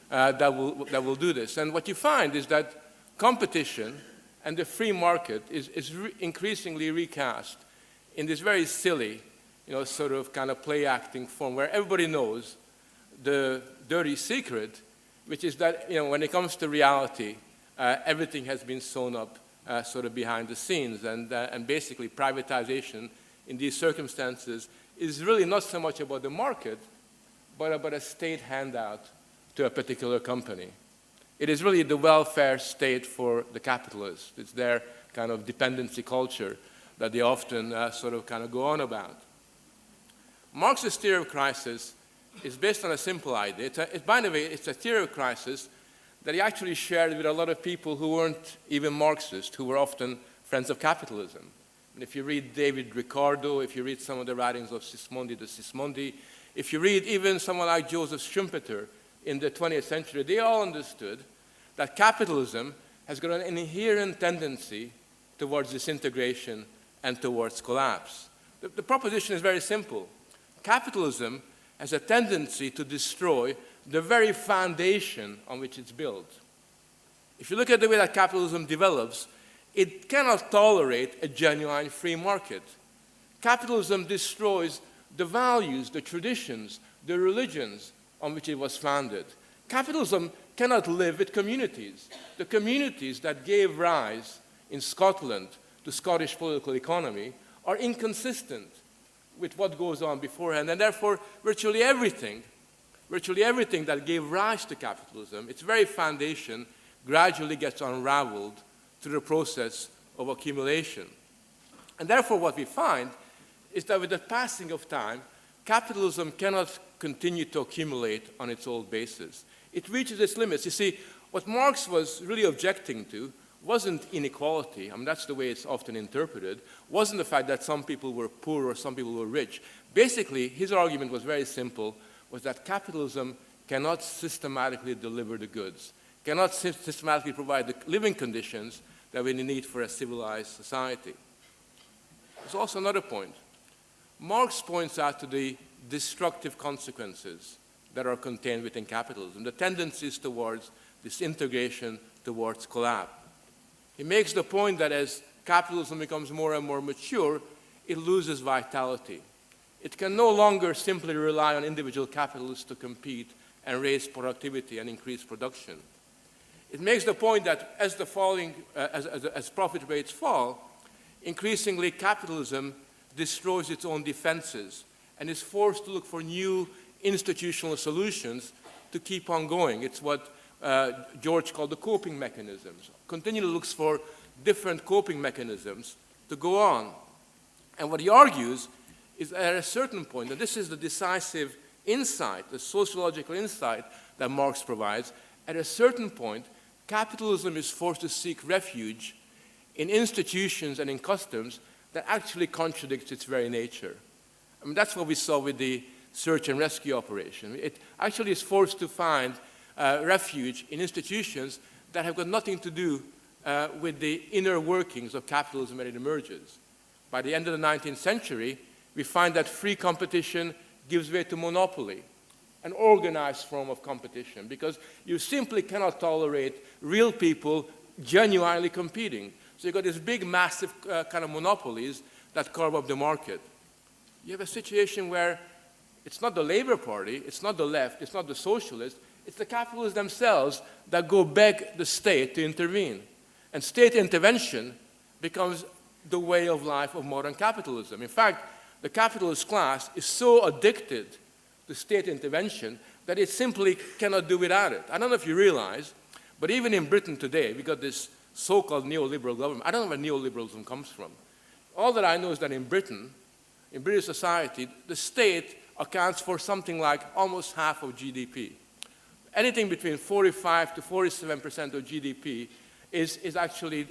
Speaker 6: that will do this. And what you find is that competition and the free market is increasingly recast in this very silly, you know, sort of kind of play-acting form where everybody knows the dirty secret, which is that, you know, when it comes to reality, everything has been sewn up sort of behind the scenes, and basically privatization in these circumstances is really not so much about the market, but about a state handout to a particular company. It is really the welfare state for the capitalists. It's their kind of dependency culture that they often sort of kind of go on about. Marx's theory of crisis is based on a simple idea. By the way, it's a theory of crisis that he actually shared with a lot of people who weren't even Marxist, who were often friends of capitalism. And if you read David Ricardo, if you read some of the writings of Sismondi de Sismondi, if you read even someone like Joseph Schumpeter in the 20th century, they all understood that capitalism has got an inherent tendency towards disintegration and towards collapse. The proposition is very simple. Capitalism has a tendency to destroy the very foundation on which it's built. If you look at the way that capitalism develops, it cannot tolerate a genuine free market. Capitalism destroys the values, the traditions, the religions on which it was founded. Capitalism cannot live with communities. The communities that gave rise in Scotland to Scottish political economy are inconsistent with what goes on beforehand, and therefore virtually everything that gave rise to capitalism, its very foundation, gradually gets unraveled through the process of accumulation. And therefore what we find is that with the passing of time, capitalism cannot continue to accumulate on its old basis. It reaches its limits. You see, what Marx was really objecting to wasn't inequality, I mean, that's the way it's often interpreted, wasn't the fact that some people were poor or some people were rich. Basically, his argument was very simple, was that capitalism cannot systematically deliver the goods, cannot systematically provide the living conditions that we need for a civilized society. There's also another point. Marx points out to the destructive consequences that are contained within capitalism, the tendencies towards disintegration, towards collapse. He makes the point that as capitalism becomes more and more mature, it loses vitality. It can no longer simply rely on individual capitalists to compete and raise productivity and increase production. It makes the point that as profit rates fall, increasingly capitalism destroys its own defenses and is forced to look for new institutional solutions to keep on going. It's what George called the coping mechanisms. Continually looks for different coping mechanisms to go on. And what he argues is that at a certain point, and this is the decisive insight, the sociological insight that Marx provides, at a certain point, capitalism is forced to seek refuge in institutions and in customs that actually contradicts its very nature. I mean, that's what we saw with the search and rescue operation. It actually is forced to find refuge in institutions that have got nothing to do with the inner workings of capitalism when it emerges. By the end of the 19th century, we find that free competition gives way to monopoly, an organized form of competition, because you simply cannot tolerate real people genuinely competing. So you've got these big, massive kind of monopolies that carve up the market. You have a situation where it's not the Labour Party, it's not the left, it's not the socialists, it's the capitalists themselves that go beg the state to intervene. And state intervention becomes the way of life of modern capitalism. In fact, the capitalist class is so addicted to state intervention that it simply cannot do without it. I don't know if you realize, but even in Britain today, we got this so-called neoliberal government. I don't know where neoliberalism comes from. All that I know is that in Britain, in British society, the state accounts for something like almost half of GDP. Anything between 45 to 47% of GDP is actually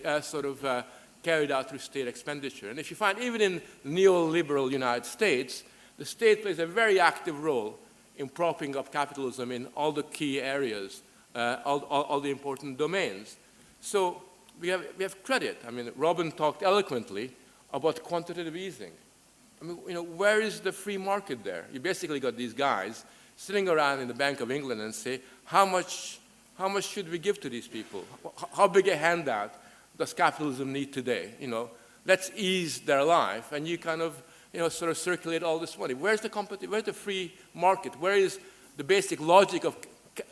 Speaker 6: carried out through state expenditure. And if you find even in neoliberal United States, the state plays a very active role in propping up capitalism in all the key areas, all the important domains. So we have credit. I mean, Robin talked eloquently about quantitative easing. I mean, where is the free market there? You basically got these guys sitting around in the Bank of England and say, how much should we give to these people? How big a handout does capitalism need today? Let's ease their life, and you kind of, sort of circulate all this money. Where's the free market? Where is the basic logic of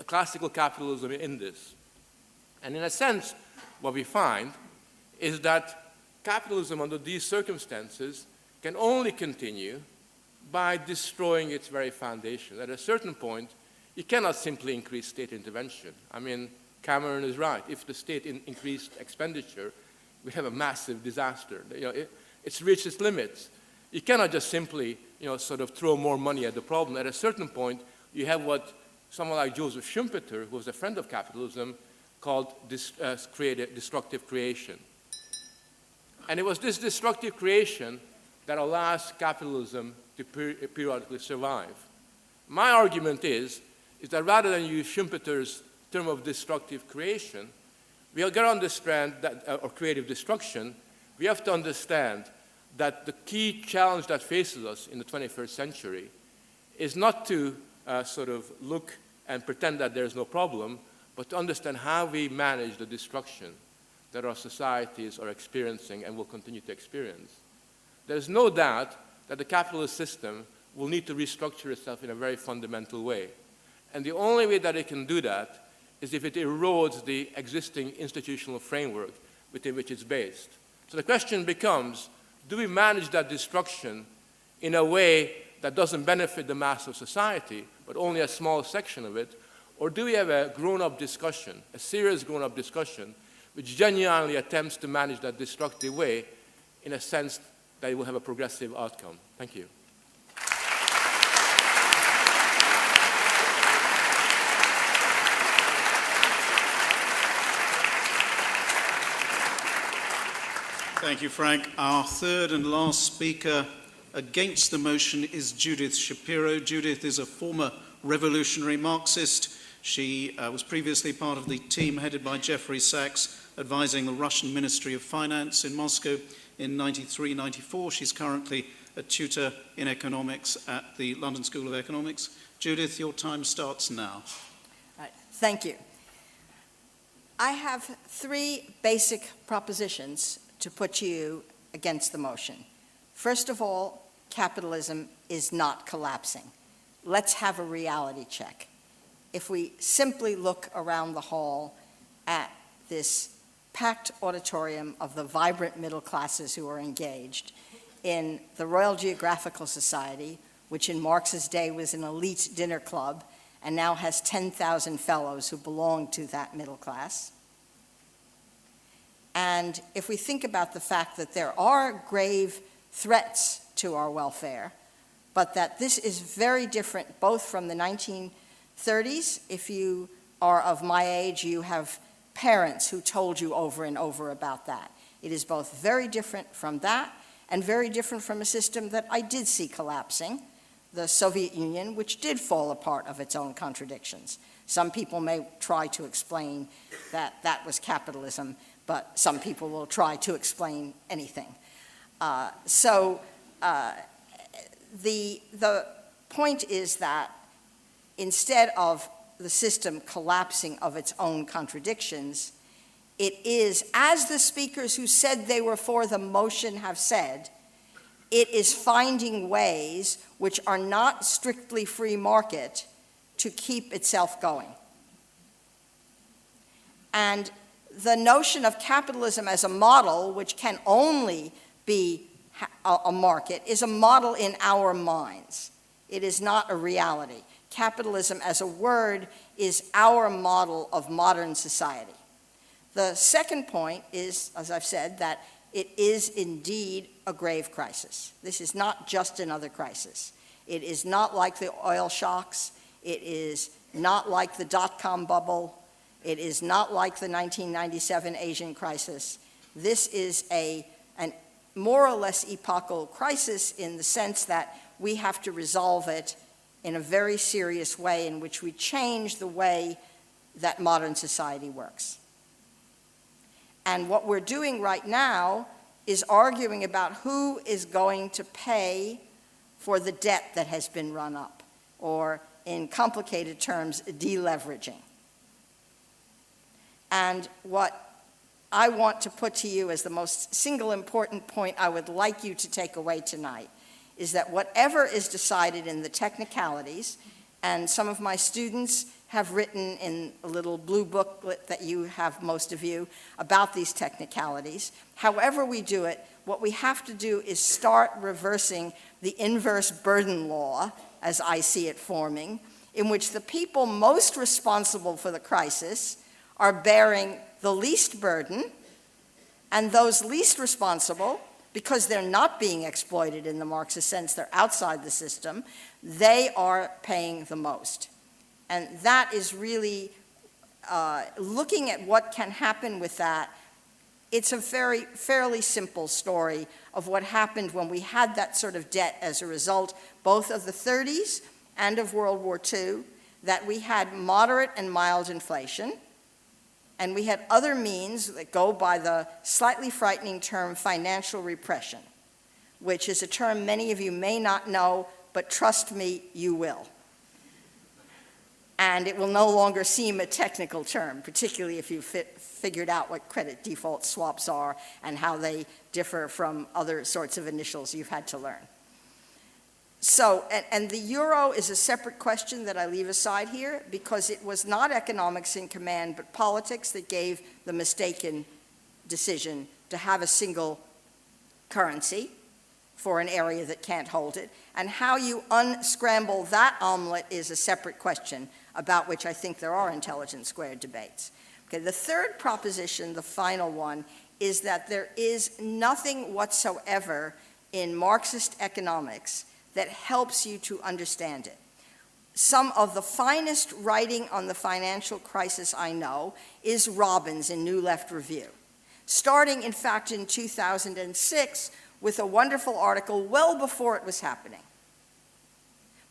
Speaker 6: classical capitalism in this? And in a sense, what we find is that capitalism under these circumstances can only continue by destroying its very foundation. At a certain point, you cannot simply increase state intervention. I mean, Cameron is right. If the state increased expenditure, we have a massive disaster. It's reached its limits. You cannot just simply, sort of throw more money at the problem. At a certain point, you have what someone like Joseph Schumpeter, who was a friend of capitalism, called destructive creation. And it was this destructive creation that allows capitalism to periodically survive. My argument is that rather than use Schumpeter's term of destructive creation, we have got to understand that, or creative destruction, we have to understand that the key challenge that faces us in the 21st century is not to sort of look and pretend that there's no problem, but to understand how we manage the destruction that our societies are experiencing and will continue to experience. There's no doubt that the capitalist system will need to restructure itself in a very fundamental way. And the only way that it can do that is if it erodes the existing institutional framework within which it's based. So the question becomes, do we manage that destruction in a way that doesn't benefit the mass of society, but only a small section of it? Or do we have a grown-up discussion, a serious grown-up discussion, which genuinely attempts to manage that destructive way in a sense that it will have a progressive outcome? Thank you.
Speaker 1: Thank you, Frank. Our third and last speaker against the motion is Judith Shapiro. Judith is a former revolutionary Marxist. She was previously part of the team headed by Jeffrey Sachs, advising the Russian Ministry of Finance in Moscow in 93-94. She's currently a tutor in economics at the London School of Economics. Judith, your time starts now.
Speaker 7: All right, thank you. I have three basic propositions to put you against the motion. First of all, capitalism is not collapsing. Let's have a reality check. If we simply look around the hall at this packed auditorium of the vibrant middle classes who are engaged in the Royal Geographical Society, which in Marx's day was an elite dinner club and now has 10,000 fellows who belong to that middle class. And if we think about the fact that there are grave threats to our welfare, but that this is very different both from the 1930s. If you are of my age, you have parents who told you over and over about that. It is both very different from that and very different from a system that I did see collapsing, the Soviet Union, which did fall apart of its own contradictions. Some people may try to explain that that was capitalism, but some people will try to explain anything. The point is that instead of the system collapsing of its own contradictions, it is, as the speakers who said they were for the motion have said, it is finding ways which are not strictly free market to keep itself going. And the notion of capitalism as a model, which can only be a market, is a model in our minds. It is not a reality. Capitalism as a word is our model of modern society. The second point is, as I've said, that it is indeed a grave crisis. This is not just another crisis. It is not like the oil shocks. It is not like the dot-com bubble. It is not like the 1997 Asian crisis. This is an more or less epochal crisis in the sense that we have to resolve it in a very serious way in which we change the way that modern society works. And what we're doing right now is arguing about who is going to pay for the debt that has been run up, or in complicated terms, deleveraging. And what I want to put to you as the most single important point I would like you to take away tonight is that whatever is decided in the technicalities, and some of my students have written in a little blue booklet that you have, most of you, about these technicalities, however we do it, what we have to do is start reversing the inverse burden law, as I see it forming, in which the people most responsible for the crisis are bearing the least burden, and those least responsible, because they're not being exploited in the Marxist sense, they're outside the system, they are paying the most. And that is really, looking at what can happen with that, it's a fairly simple story of what happened when we had that sort of debt as a result, both of the 30s and of World War II, that we had moderate and mild inflation, and we had other means that go by the slightly frightening term financial repression, which is a term many of you may not know, but trust me, you will. And it will no longer seem a technical term, particularly if you've figured out what credit default swaps are and how they differ from other sorts of initials you've had to learn. So, and the euro is a separate question that I leave aside here, because it was not economics in command, but politics that gave the mistaken decision to have a single currency for an area that can't hold it. And how you unscramble that omelet is a separate question, about which I think there are intelligent squared debates. Okay, the third proposition, the final one, is that there is nothing whatsoever in Marxist economics that helps you to understand it. Some of the finest writing on the financial crisis I know is Robbins in New Left Review, starting, in fact, in 2006 with a wonderful article well before it was happening.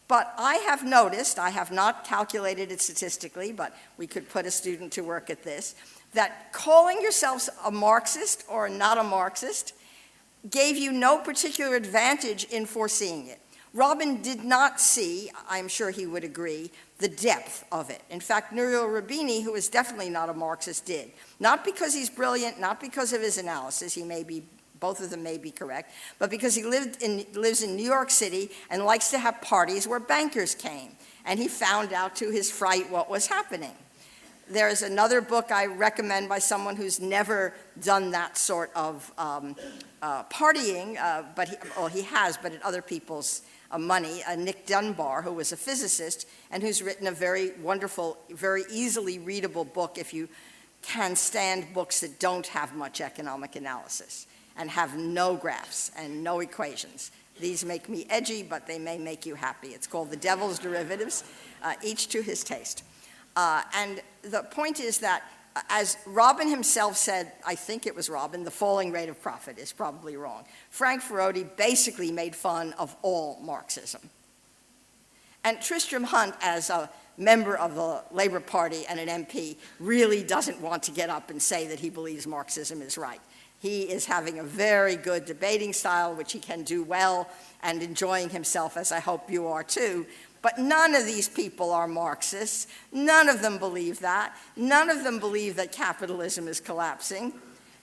Speaker 7: But I have noticed, I have not calculated it statistically, but we could put a student to work at this, that calling yourselves a Marxist or not a Marxist gave you no particular advantage in foreseeing it. Robin did not see, I'm sure he would agree, the depth of it. In fact, Nouriel Roubini, who is definitely not a Marxist, did. Not because he's brilliant, not because of his analysis, he may be, both of them may be correct, but because he lives in New York City and likes to have parties where bankers came. And he found out to his fright what was happening. There's another book I recommend by someone who's never done that sort of partying, but he has, but at other people's money, Nick Dunbar, who was a physicist and who's written a very wonderful, very easily readable book if you can stand books that don't have much economic analysis and have no graphs and no equations. These make me edgy, but they may make you happy. It's called The Devil's Derivatives, each to his taste. And the point is that, as Robin himself said, I think it was Robin, the falling rate of profit is probably wrong. Frank Furedi basically made fun of all Marxism. And Tristram Hunt, as a member of the Labour Party and an MP, really doesn't want to get up and say that he believes Marxism is right. He is having a very good debating style, which he can do well, and enjoying himself, as I hope you are too. But none of these people are Marxists. None of them believe that. None of them believe that capitalism is collapsing.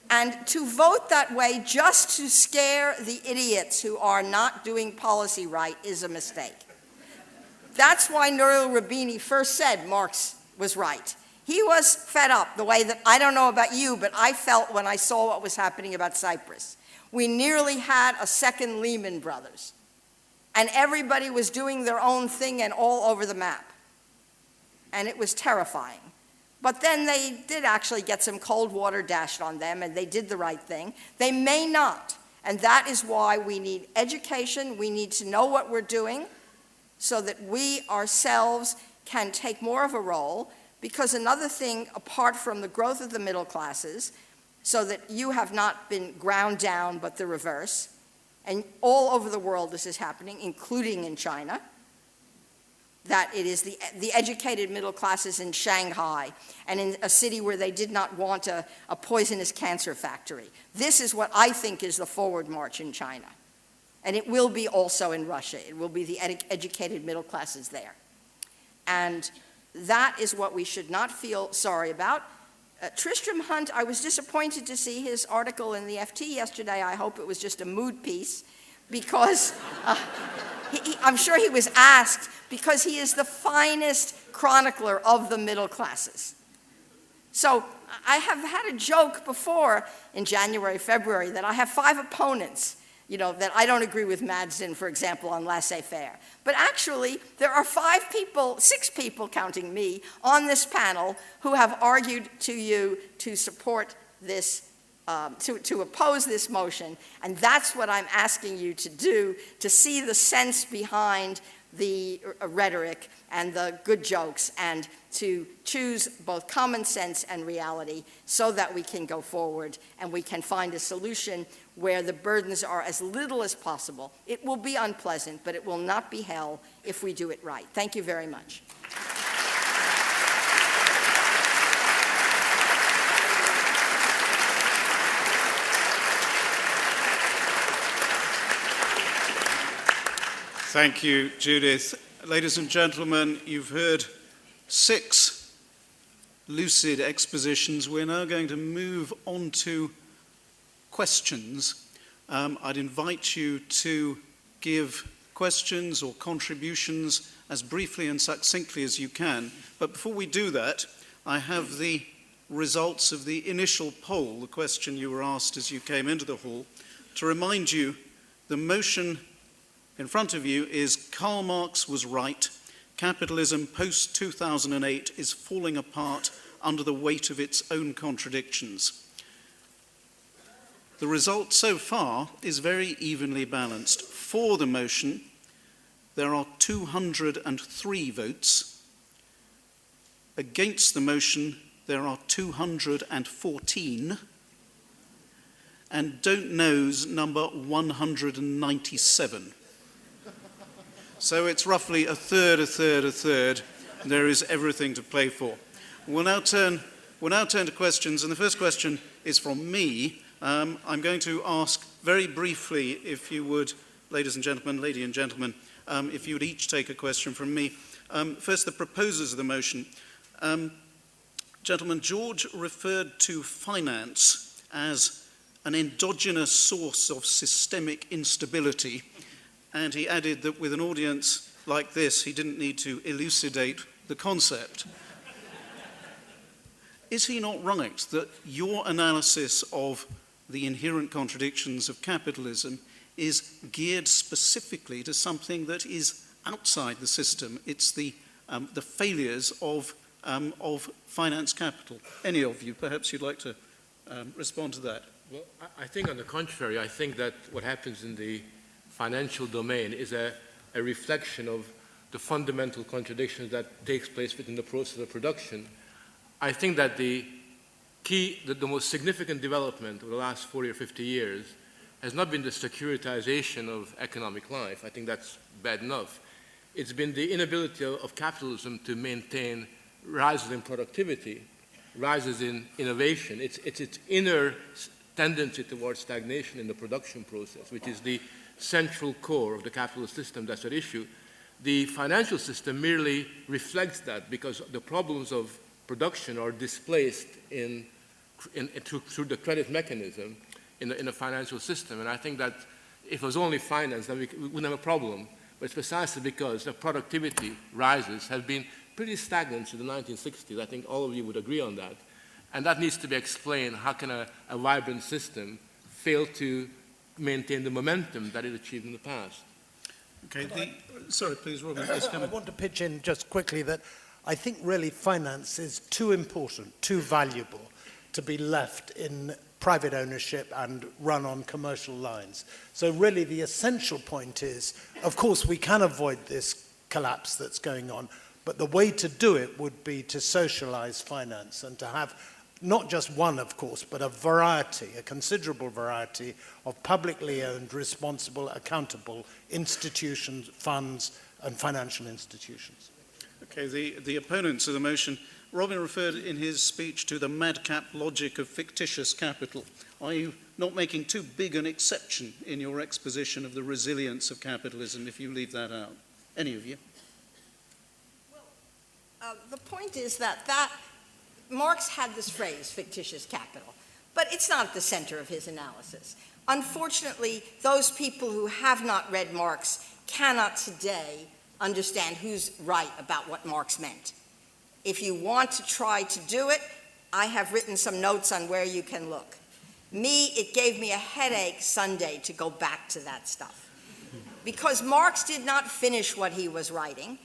Speaker 7: And to vote that way just to scare the idiots who are not doing policy right is a mistake. That's why Nouriel Roubini first said Marx was right. He was fed up the way that, I don't know about you, but I felt when I saw what was happening about Cyprus. We nearly had a second Lehman Brothers. And everybody was doing their own thing and all over the map. And it was terrifying. But then they did actually get some cold water dashed on them, and they did the right thing. They may not. And that is why we need education. We need to know what we're doing so that we ourselves can take more of a role. Because another thing, apart from the growth of the middle classes, so that you have not been ground down, but the reverse, and all over the world this is happening, including in China, that it is the educated middle classes in Shanghai and in a city where they did not want a poisonous cancer factory. This is what I think is the forward march in China. And it will be also in Russia. It will be the educated middle classes there. And that is what we should not feel sorry about. Tristram Hunt, I was disappointed to see his article in the FT yesterday. I hope it was just a mood piece, because I'm sure he was asked, because he is the finest chronicler of the middle classes. So I have had a joke before in January, February, that I have 5 opponents, that I don't agree with Madsen, for example, on laissez-faire. But actually, there are 6 people, counting me, on this panel who have argued to you to support this, to oppose this motion. And that's what I'm asking you to do, to see the sense behind the rhetoric and the good jokes, and to choose both common sense and reality so that we can go forward and we can find a solution where the burdens are as little as possible. It will be unpleasant, but it will not be hell if we do it right. Thank you very much.
Speaker 1: Thank you, Judith. Ladies and gentlemen, you've heard 6 lucid expositions. We're now going to move on to questions. I'd invite you to give questions or contributions as briefly and succinctly as you can. But before we do that, I have the results of the initial poll, the question you were asked as you came into the hall. To remind you, the motion in front of you is Karl Marx was right. Capitalism post-2008 is falling apart under the weight of its own contradictions. The result so far is very evenly balanced. For the motion, there are 203 votes. Against the motion, there are 214. And don't knows number 197. So it's roughly a third. There is everything to play for. We'll now turn to questions, and the first question is from me. I'm going to ask very briefly, if you would, lady and gentlemen, if you would each take a question from me. First, the proposers of the motion. Gentleman, George referred to finance as an endogenous source of systemic instability, and he added that with an audience like this, he didn't need to elucidate the concept. Is he not right that your analysis of the inherent contradictions of capitalism is geared specifically to something that is outside the system? It's the failures of finance capital. Any of you, perhaps you'd like to respond to that?
Speaker 6: Well, I think on the contrary, I think that what happens in the financial domain is a reflection of the fundamental contradictions that takes place within the process of production. I think that the most significant development over the last 40 or 50 years has not been the securitization of economic life. I think that's bad enough. It's been the inability of capitalism to maintain rises in productivity, rises in innovation. It's its inner tendency towards stagnation in the production process, which is the central core of the capitalist system that's at issue. The financial system merely reflects that, because the problems of production are displaced through the credit mechanism in the financial system. And I think that if it was only finance, then we wouldn't have a problem. But it's precisely because the productivity rises have been pretty stagnant since the 1960s. I think all of you would agree on that. And that needs to be explained. How can a vibrant system fail to maintain the momentum that it achieved in the past?
Speaker 1: Okay, sorry, please, Robin.
Speaker 4: I want to pitch in just quickly that I think really finance is too important, too valuable to be left in private ownership and run on commercial lines. So really the essential point is, of course, we can avoid this collapse that's going on, but the way to do it would be to socialize finance and to have not just one, of course, but a variety, a considerable variety of publicly owned, responsible, accountable institutions, funds, and financial institutions.
Speaker 1: Okay, the opponents of the motion, Robin referred in his speech to the madcap logic of fictitious capital. Are you not making too big an exception in your exposition of the resilience of capitalism if you leave that out? Any of you?
Speaker 7: The point is that Marx had this phrase, fictitious capital, but it's not at the center of his analysis. Unfortunately, those people who have not read Marx cannot today understand who's right about what Marx meant. If you want to try to do it, I have written some notes on where you can look. It gave me a headache Sunday to go back to that stuff. Because Marx did not finish what he was writing.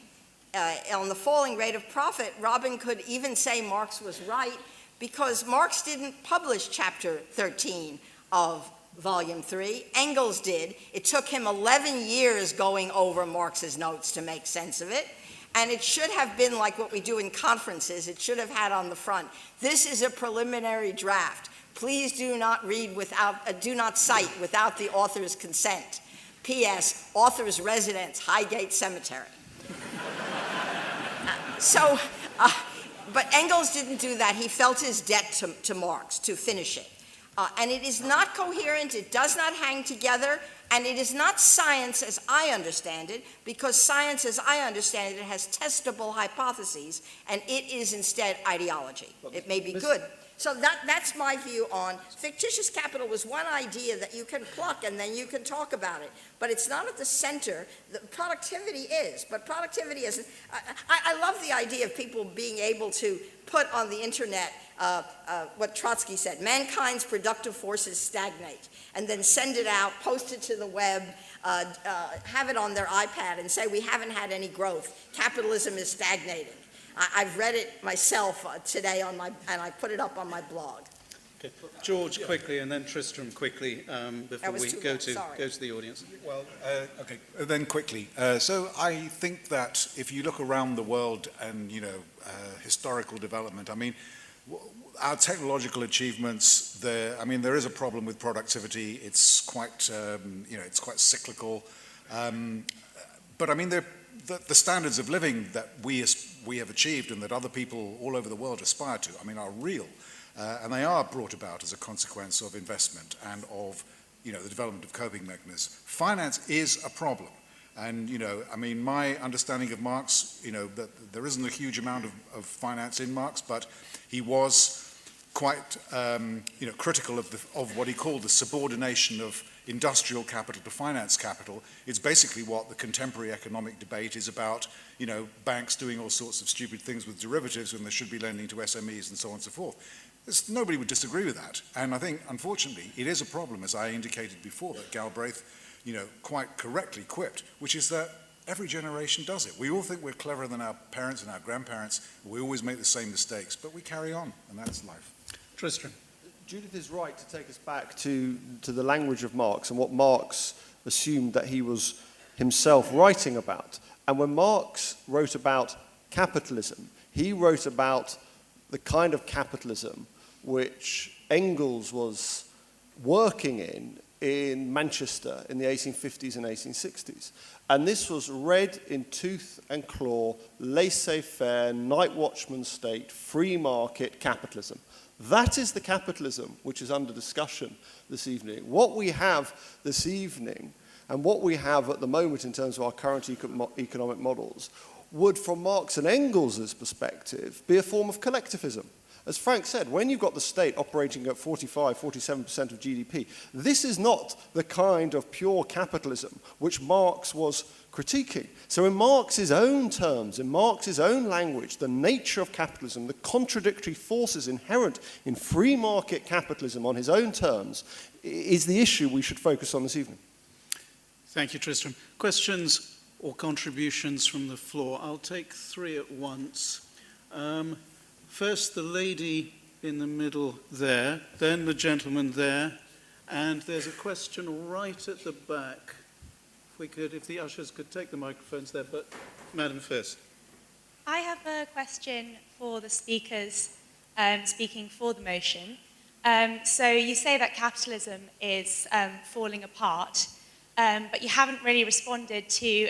Speaker 7: On the falling rate of profit, Robin could even say Marx was right because Marx didn't publish chapter 13 of volume 3. Engels did. It took him 11 years going over Marx's notes to make sense of it. And it should have been like what we do in conferences. It should have had on the front, this is a preliminary draft. Please do not do not cite without the author's consent. P.S. Author's residence, Highgate Cemetery. But Engels didn't do that. He felt his debt to Marx to finish it. And it is not coherent, it does not hang together, and it is not science as I understand it, because science as I understand it has testable hypotheses, and it is instead ideology. It may be good. So that's my view on fictitious capital was one idea that you can pluck and then you can talk about it. But it's not at the center. The productivity is, but productivity isn't. I love the idea of people being able to put on the internet what Trotsky said, mankind's productive forces stagnate, and then send it out, post it to the web, have it on their iPad and say we haven't had any growth. Capitalism is stagnating. I've read it myself today and I put it up on my blog.
Speaker 1: Okay. George, quickly, and then Tristram, quickly, before we go to the audience.
Speaker 3: Well, okay, then quickly. So I think that if you look around the world and, historical development, I mean, our technological achievements, there is a problem with productivity. It's quite, it's quite cyclical. But I mean, the standards of living that we have achieved and that other people all over the world aspire to, are real. And they are brought about as a consequence of investment and of, the development of coping mechanisms. Finance is a problem. And, my understanding of Marx, that there isn't a huge amount of finance in Marx, but he was quite, critical of what he called the subordination of industrial capital to finance capital. It's basically what the contemporary economic debate is about, banks doing all sorts of stupid things with derivatives when they should be lending to SMEs and so on and so forth. Nobody would disagree with that. And I think, unfortunately, it is a problem, as I indicated before, that Galbraith, quite correctly quipped, which is that every generation does it. We all think we're cleverer than our parents and our grandparents. We always make the same mistakes, but we carry on, and that's life.
Speaker 1: Tristram.
Speaker 2: Judith is right to take us back to the language of Marx and what Marx assumed that he was himself writing about. And when Marx wrote about capitalism, he wrote about the kind of capitalism which Engels was working in Manchester in the 1850s and 1860s. And this was red in tooth and claw, laissez-faire, night watchman state, free market capitalism. That is the capitalism which is under discussion this evening. What we have this evening and what we have at the moment in terms of our current economic models would, from Marx and Engels' perspective, be a form of collectivism. As Frank said, when you've got the state operating at 45, 47% of GDP, this is not the kind of pure capitalism which Marx was critiquing. So in Marx's own terms, in Marx's own language, the nature of capitalism, the contradictory forces inherent in free market capitalism on his own terms, is the issue we should focus on this evening.
Speaker 1: Thank you, Tristram. Questions or contributions from the floor? I'll take three at once. First, the lady in the middle there, then the gentleman there, and there's a question right at the back. If the ushers could take the microphones there, but Madam first.
Speaker 8: I have a question for the speakers speaking for the motion. So you say that capitalism is falling apart, but you haven't really responded to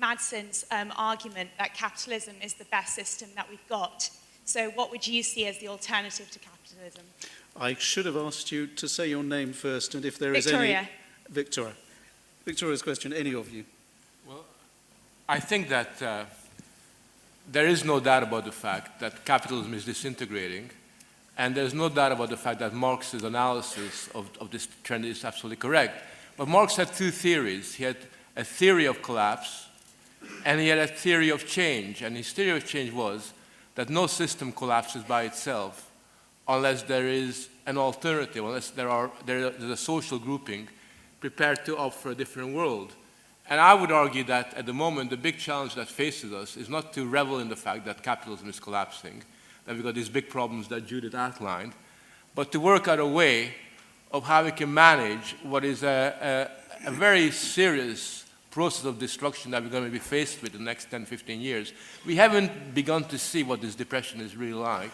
Speaker 8: Madsen's argument that capitalism is the best system that we've got. So what would you see as the alternative to capitalism?
Speaker 1: I should have asked you to say your name first, and if there is
Speaker 8: Victoria.
Speaker 1: any... Victoria. Victoria's question, any of you?
Speaker 6: Well, I think that there is no doubt about the fact that capitalism is disintegrating, and there's no doubt about the fact that Marx's analysis of this trend is absolutely correct. But Marx had two theories. He had a theory of collapse, and he had a theory of change. And his theory of change was that no system collapses by itself unless there is an alternative, unless there's a social grouping prepared to offer a different world. And I would argue that at the moment, the big challenge that faces us is not to revel in the fact that capitalism is collapsing, that we've got these big problems that Judith outlined, but to work out a way of how we can manage what is a very serious process of destruction that we're going to be faced with in the next 10, 15 years. We haven't begun to see what this depression is really like.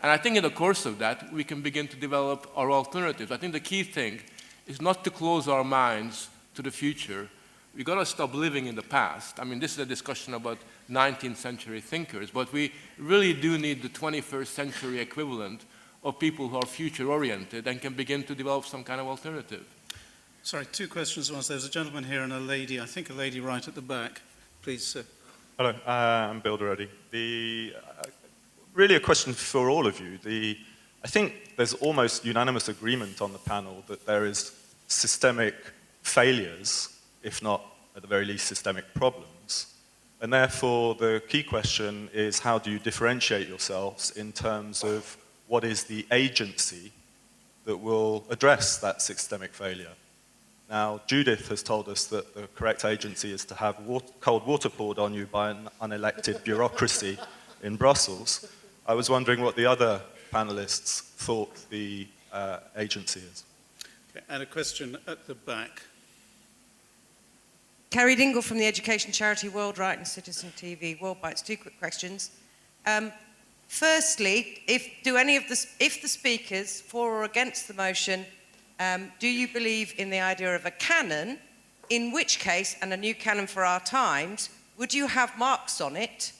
Speaker 6: And I think in the course of that, we can begin to develop our alternatives. I think the key thing is not to close our minds to the future. We've got to stop living in the past. I mean, this is a discussion about 19th century thinkers, but we really do need the 21st century equivalent of people who are future-oriented and can begin to develop some kind of alternative.
Speaker 1: Sorry, two questions at once. There's a gentleman here and a lady, I think a lady right at the back. Please, sir.
Speaker 9: Hello, I'm Bill Durredi. Really a question for all of you. I think there's almost unanimous agreement on the panel that there is systemic failures, if not at the very least systemic problems. And therefore the key question is, how do you differentiate yourselves in terms of what is the agency that will address that systemic failure? Now, Judith has told us that the correct agency is to have cold water poured on you by an unelected bureaucracy in Brussels. I was wondering what the other panelists thought the agency is.
Speaker 1: Okay, and a question at the back.
Speaker 10: Kerry Dingle from the education charity World Right and Citizen TV. World Bites. Two quick questions. Firstly, if the speakers, for or against the motion, do you believe in the idea of a canon, in which case, and a new canon for our times, would you have Marx on it,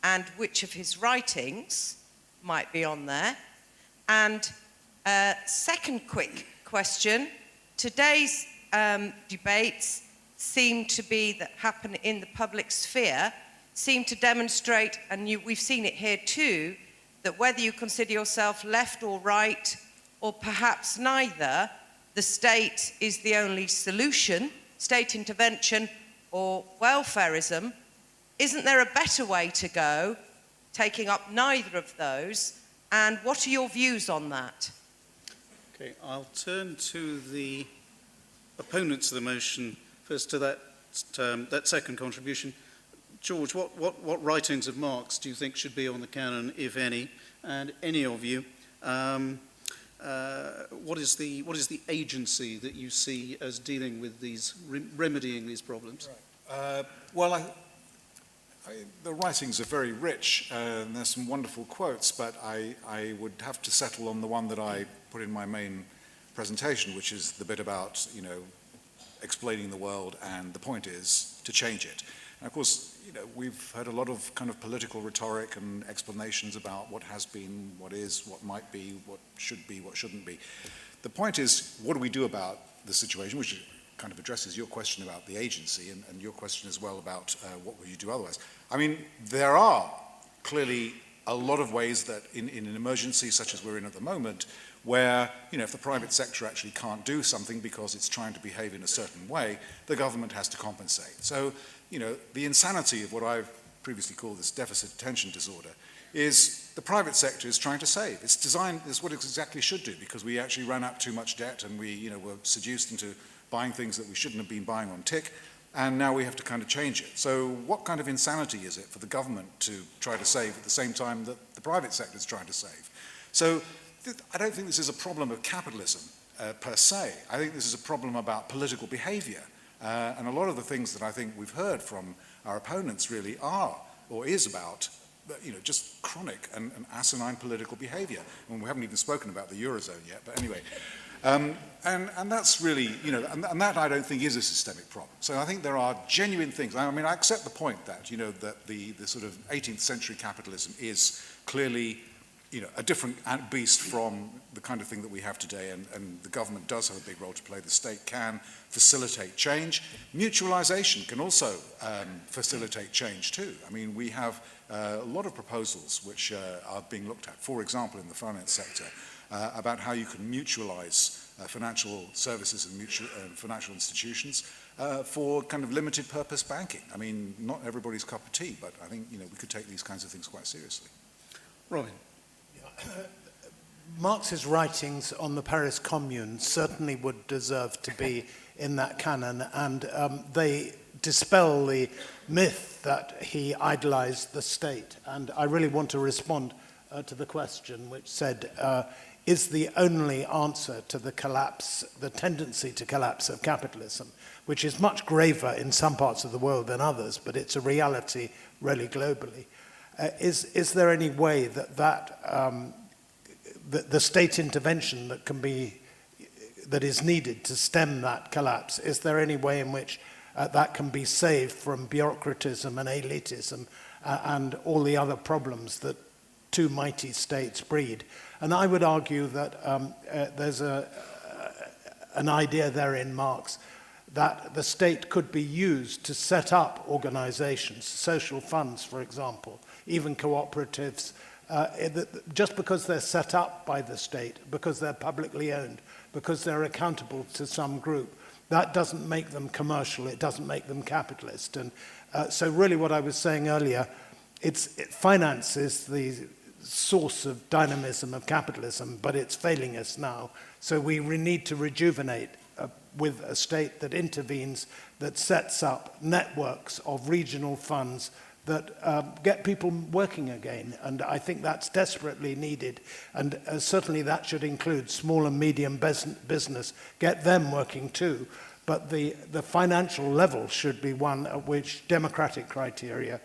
Speaker 10: and which of his writings might be on there? And second quick question, today's debates seem to be, that happen in the public sphere, seem to demonstrate, and we've seen it here too, that whether you consider yourself left or right, or perhaps neither, the state is the only solution, state intervention or welfarism. Isn't there a better way to go, taking up neither of those? And what are your views on that?
Speaker 1: Okay, I'll turn to the opponents of the motion, first to that second contribution. George, what writings of Marx do you think should be on the canon, if any? And any of you, what is the agency that you see as dealing with these, remedying these problems?
Speaker 3: Right. Well, the writings are very rich, and there's some wonderful quotes, but I would have to settle on the one that I put in my main presentation, which is the bit about, explaining the world, and the point is to change it. And of course, we've heard a lot of kind of political rhetoric and explanations about what has been, what is, what might be, what should be, what shouldn't be. The point is, what do we do about the situation, which kind of addresses your question about the agency and your question as well about what will you do otherwise. I mean, there are clearly a lot of ways that in an emergency such as we're in at the moment, where, if the private sector actually can't do something because it's trying to behave in a certain way, the government has to compensate. So, the insanity of what I've previously called this deficit attention disorder is the private sector is trying to save. It's designed, it's what it exactly should do, because we actually ran up too much debt and we, were seduced into buying things that we shouldn't have been buying on tick, and now we have to kind of change it. So what kind of insanity is it for the government to try to save at the same time that the private sector is trying to save? So I don't think this is a problem of capitalism per se. I think this is a problem about political behavior. And a lot of the things that I think we've heard from our opponents really are, or is about, just chronic and asinine political behavior. And we haven't even spoken about the Eurozone yet, but anyway. And that's really, and that I don't think is a systemic problem. So I think there are genuine things. I mean, I accept the point that, that the sort of 18th century capitalism is clearly, a different beast from the kind of thing that we have today, and the government does have a big role to play. The state can facilitate change. Mutualization can also facilitate change too. I mean, we have a lot of proposals which are being looked at, for example, in the finance sector, about how you can mutualize financial services and financial institutions for kind of limited purpose banking. I mean, not everybody's cup of tea, but I think, we could take these kinds of things quite seriously.
Speaker 1: Robin.
Speaker 4: Marx's writings on the Paris Commune certainly would deserve to be in that canon, and they dispel the myth that he idolized the state. And I really want to respond to the question which said, is the only answer to the collapse, the tendency to collapse of capitalism, which is much graver in some parts of the world than others, but it's a reality really globally. Is there any way that the state intervention that is needed to stem that collapse, is there any way in which that can be saved from bureaucratism and elitism and all the other problems that two mighty states breed? And I would argue that there's an idea there in Marx that the state could be used to set up organizations, social funds, for example, even cooperatives, just because they're set up by the state, because they're publicly owned, because they're accountable to some group, that doesn't make them commercial, it doesn't make them capitalist. And so really what I was saying earlier, finance is the source of dynamism of capitalism, but it's failing us now. So we need to rejuvenate with a state that intervenes, that sets up networks of regional funds that get people working again. And I think that's desperately needed. And certainly that should include small and medium business, get them working too. But the financial level should be one at which democratic criteria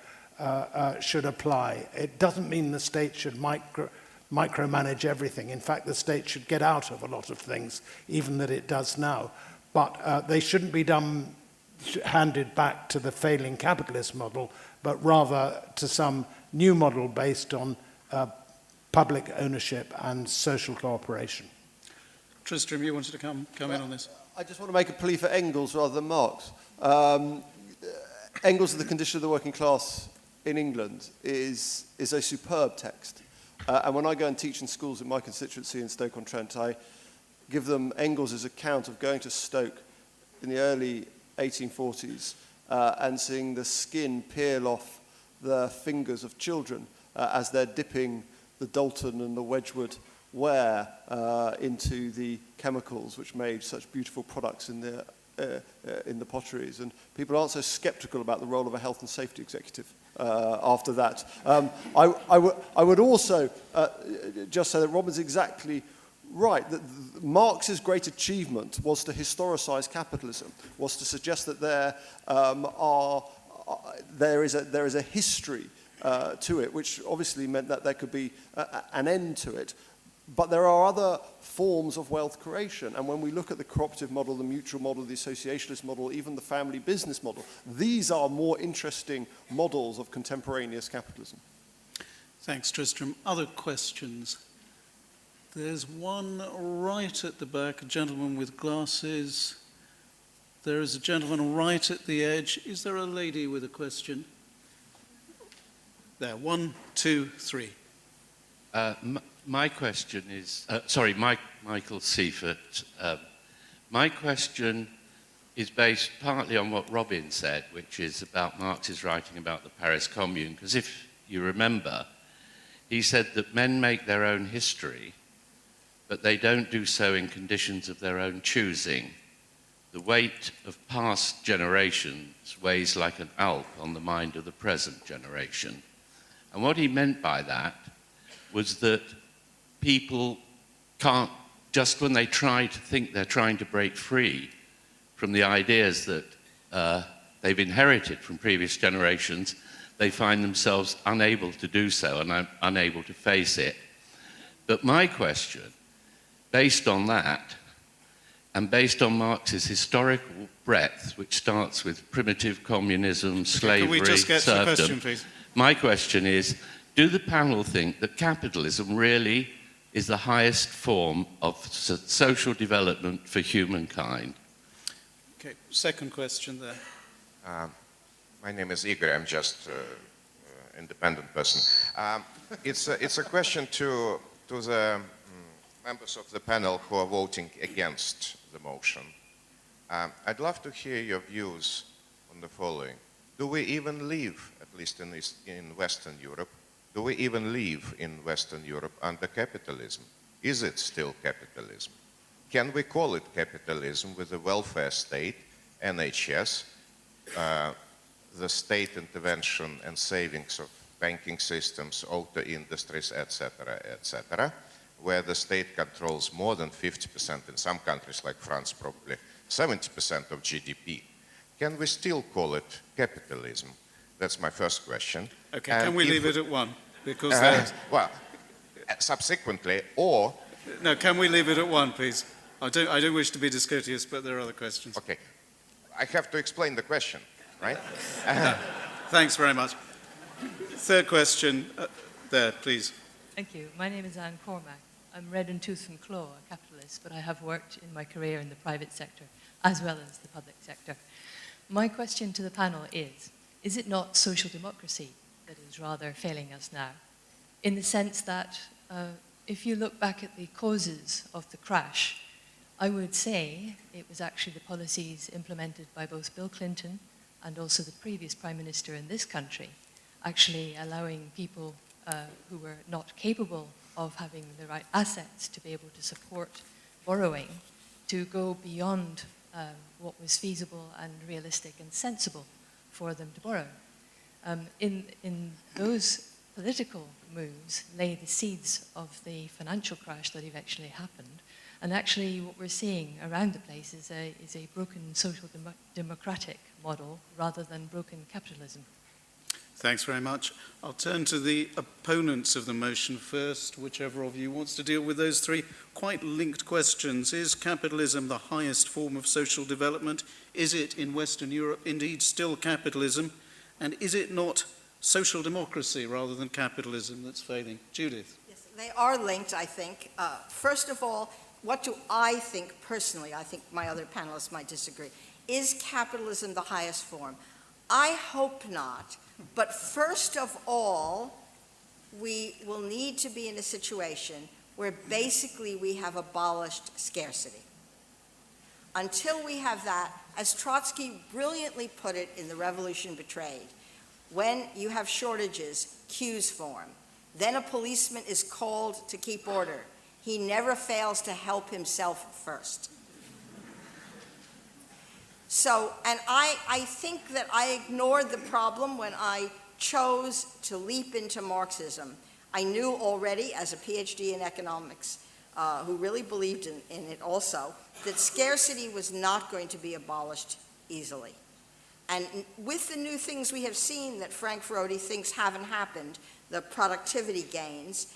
Speaker 4: should apply. It doesn't mean the state should micromanage everything. In fact, the state should get out of a lot of things, even that it does now. But they shouldn't be handed back to the failing capitalist model, but rather to some new model based on public ownership and social cooperation.
Speaker 1: Tristram, you wanted to come in on this?
Speaker 2: I just want to make a plea for Engels rather than Marx. Engels' The Condition of the Working Class in England is a superb text. And when I go and teach in schools in my constituency in Stoke-on-Trent, I give them Engels' account of going to Stoke in the early 1840s and seeing the skin peel off the fingers of children as they're dipping the Dalton and the Wedgwood ware into the chemicals which made such beautiful products in the potteries. And people aren't so sceptical about the role of a health and safety executive after that. I would also just say that Robin's exactly right, that Marx's great achievement was to historicize capitalism, was to suggest that there is a history to it, which obviously meant that there could be an end to it. But there are other forms of wealth creation, and when we look at the cooperative model, the mutual model, the associationist model, even the family business model, these are more interesting models of contemporaneous capitalism.
Speaker 1: Thanks, Tristram. Other questions? There's one right at the back, a gentleman with glasses. There is a gentleman right at the edge. Is there a lady with a question? There, 1, 2, 3.
Speaker 11: My question is, Michael Seifert. My question is based partly on what Robin said, which is about Marx's writing about the Paris Commune, because if you remember, he said that men make their own history, but they don't do so in conditions of their own choosing. The weight of past generations weighs like an Alp on the mind of the present generation. And what he meant by that was that people can't, just when they try to think they're trying to break free from the ideas that they've inherited from previous generations, they find themselves unable to do so and unable to face it. But my question, based on that, and based on Marx's historical breadth, which starts with primitive communism, slavery,
Speaker 1: Can we just get to the
Speaker 11: serfdom.
Speaker 1: question, please?
Speaker 11: My question is, do the panel think that capitalism really is the highest form of social development for humankind?
Speaker 1: Okay, second question there.
Speaker 12: My name is Igor. I'm just an independent person. It's a question to the members of the panel who are voting against the motion. I'd love to hear your views on the following. Do we even live, at least in Western Europe, do we even live in Western Europe under capitalism? Is it still capitalism? Can we call it capitalism with a welfare state, NHS, the state intervention and savings of banking systems, auto industries, etc., where the state controls more than 50%, in some countries like France, probably 70% of GDP? Can we still call it capitalism? That's my first question.
Speaker 1: Okay,
Speaker 12: And
Speaker 1: can we
Speaker 12: if
Speaker 1: leave it at one? Because
Speaker 12: well, subsequently, or...
Speaker 1: No, can we leave it at one, please? I don't wish to be discourteous, but there are other questions.
Speaker 12: Okay. I have to explain the question, right?
Speaker 1: Thanks very much. Third question there, please.
Speaker 13: Thank you. My name is Anne Cormack. I'm red in tooth and claw, a capitalist, but I have worked in my career in the private sector as well as the public sector. My question to the panel is it not social democracy that is rather failing us now? In the sense that if you look back at the causes of the crash, I would say it was actually the policies implemented by both Bill Clinton and also the previous Prime Minister in this country, actually allowing people who were not capable of having the right assets to be able to support borrowing to go beyond what was feasible and realistic and sensible for them to borrow. In those political moves lay the seeds of the financial crash that eventually happened. And actually what we're seeing around the place is a broken social democratic model rather than broken capitalism.
Speaker 1: Thanks very much. I'll turn to the opponents of the motion first, whichever of you wants to deal with those three quite linked questions. Is capitalism the highest form of social development? Is it in Western Europe indeed still capitalism? And is it not social democracy rather than capitalism that's failing? Judith.
Speaker 7: Yes, they are linked, I think. First of all, what do I think personally? I think my other panelists might disagree. Is capitalism the highest form? I hope not. But first of all, we will need to be in a situation where basically we have abolished scarcity. Until we have that, as Trotsky brilliantly put it in The Revolution Betrayed, when you have shortages, queues form. Then a policeman is called to keep order. He never fails to help himself first. So, and I think that I ignored the problem when I chose to leap into Marxism. I knew already, as a PhD in economics, who really believed in it also, that scarcity was not going to be abolished easily. And with the new things we have seen that Frank Furedi thinks haven't happened, the productivity gains,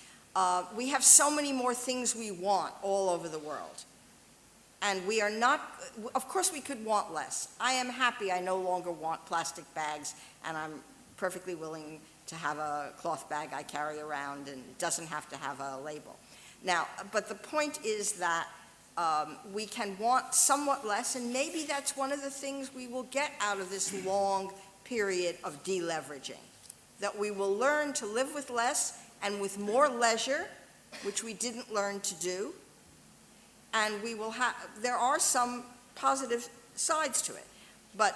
Speaker 7: we have so many more things we want all over the world. And we are not, of course we could want less. I am happy I no longer want plastic bags, and I'm perfectly willing to have a cloth bag I carry around, and it doesn't have to have a label. Now, but the point is that we can want somewhat less, and maybe that's one of the things we will get out of this long period of deleveraging, that we will learn to live with less and with more leisure, which we didn't learn to do. And we will have, there are some positive sides to it, but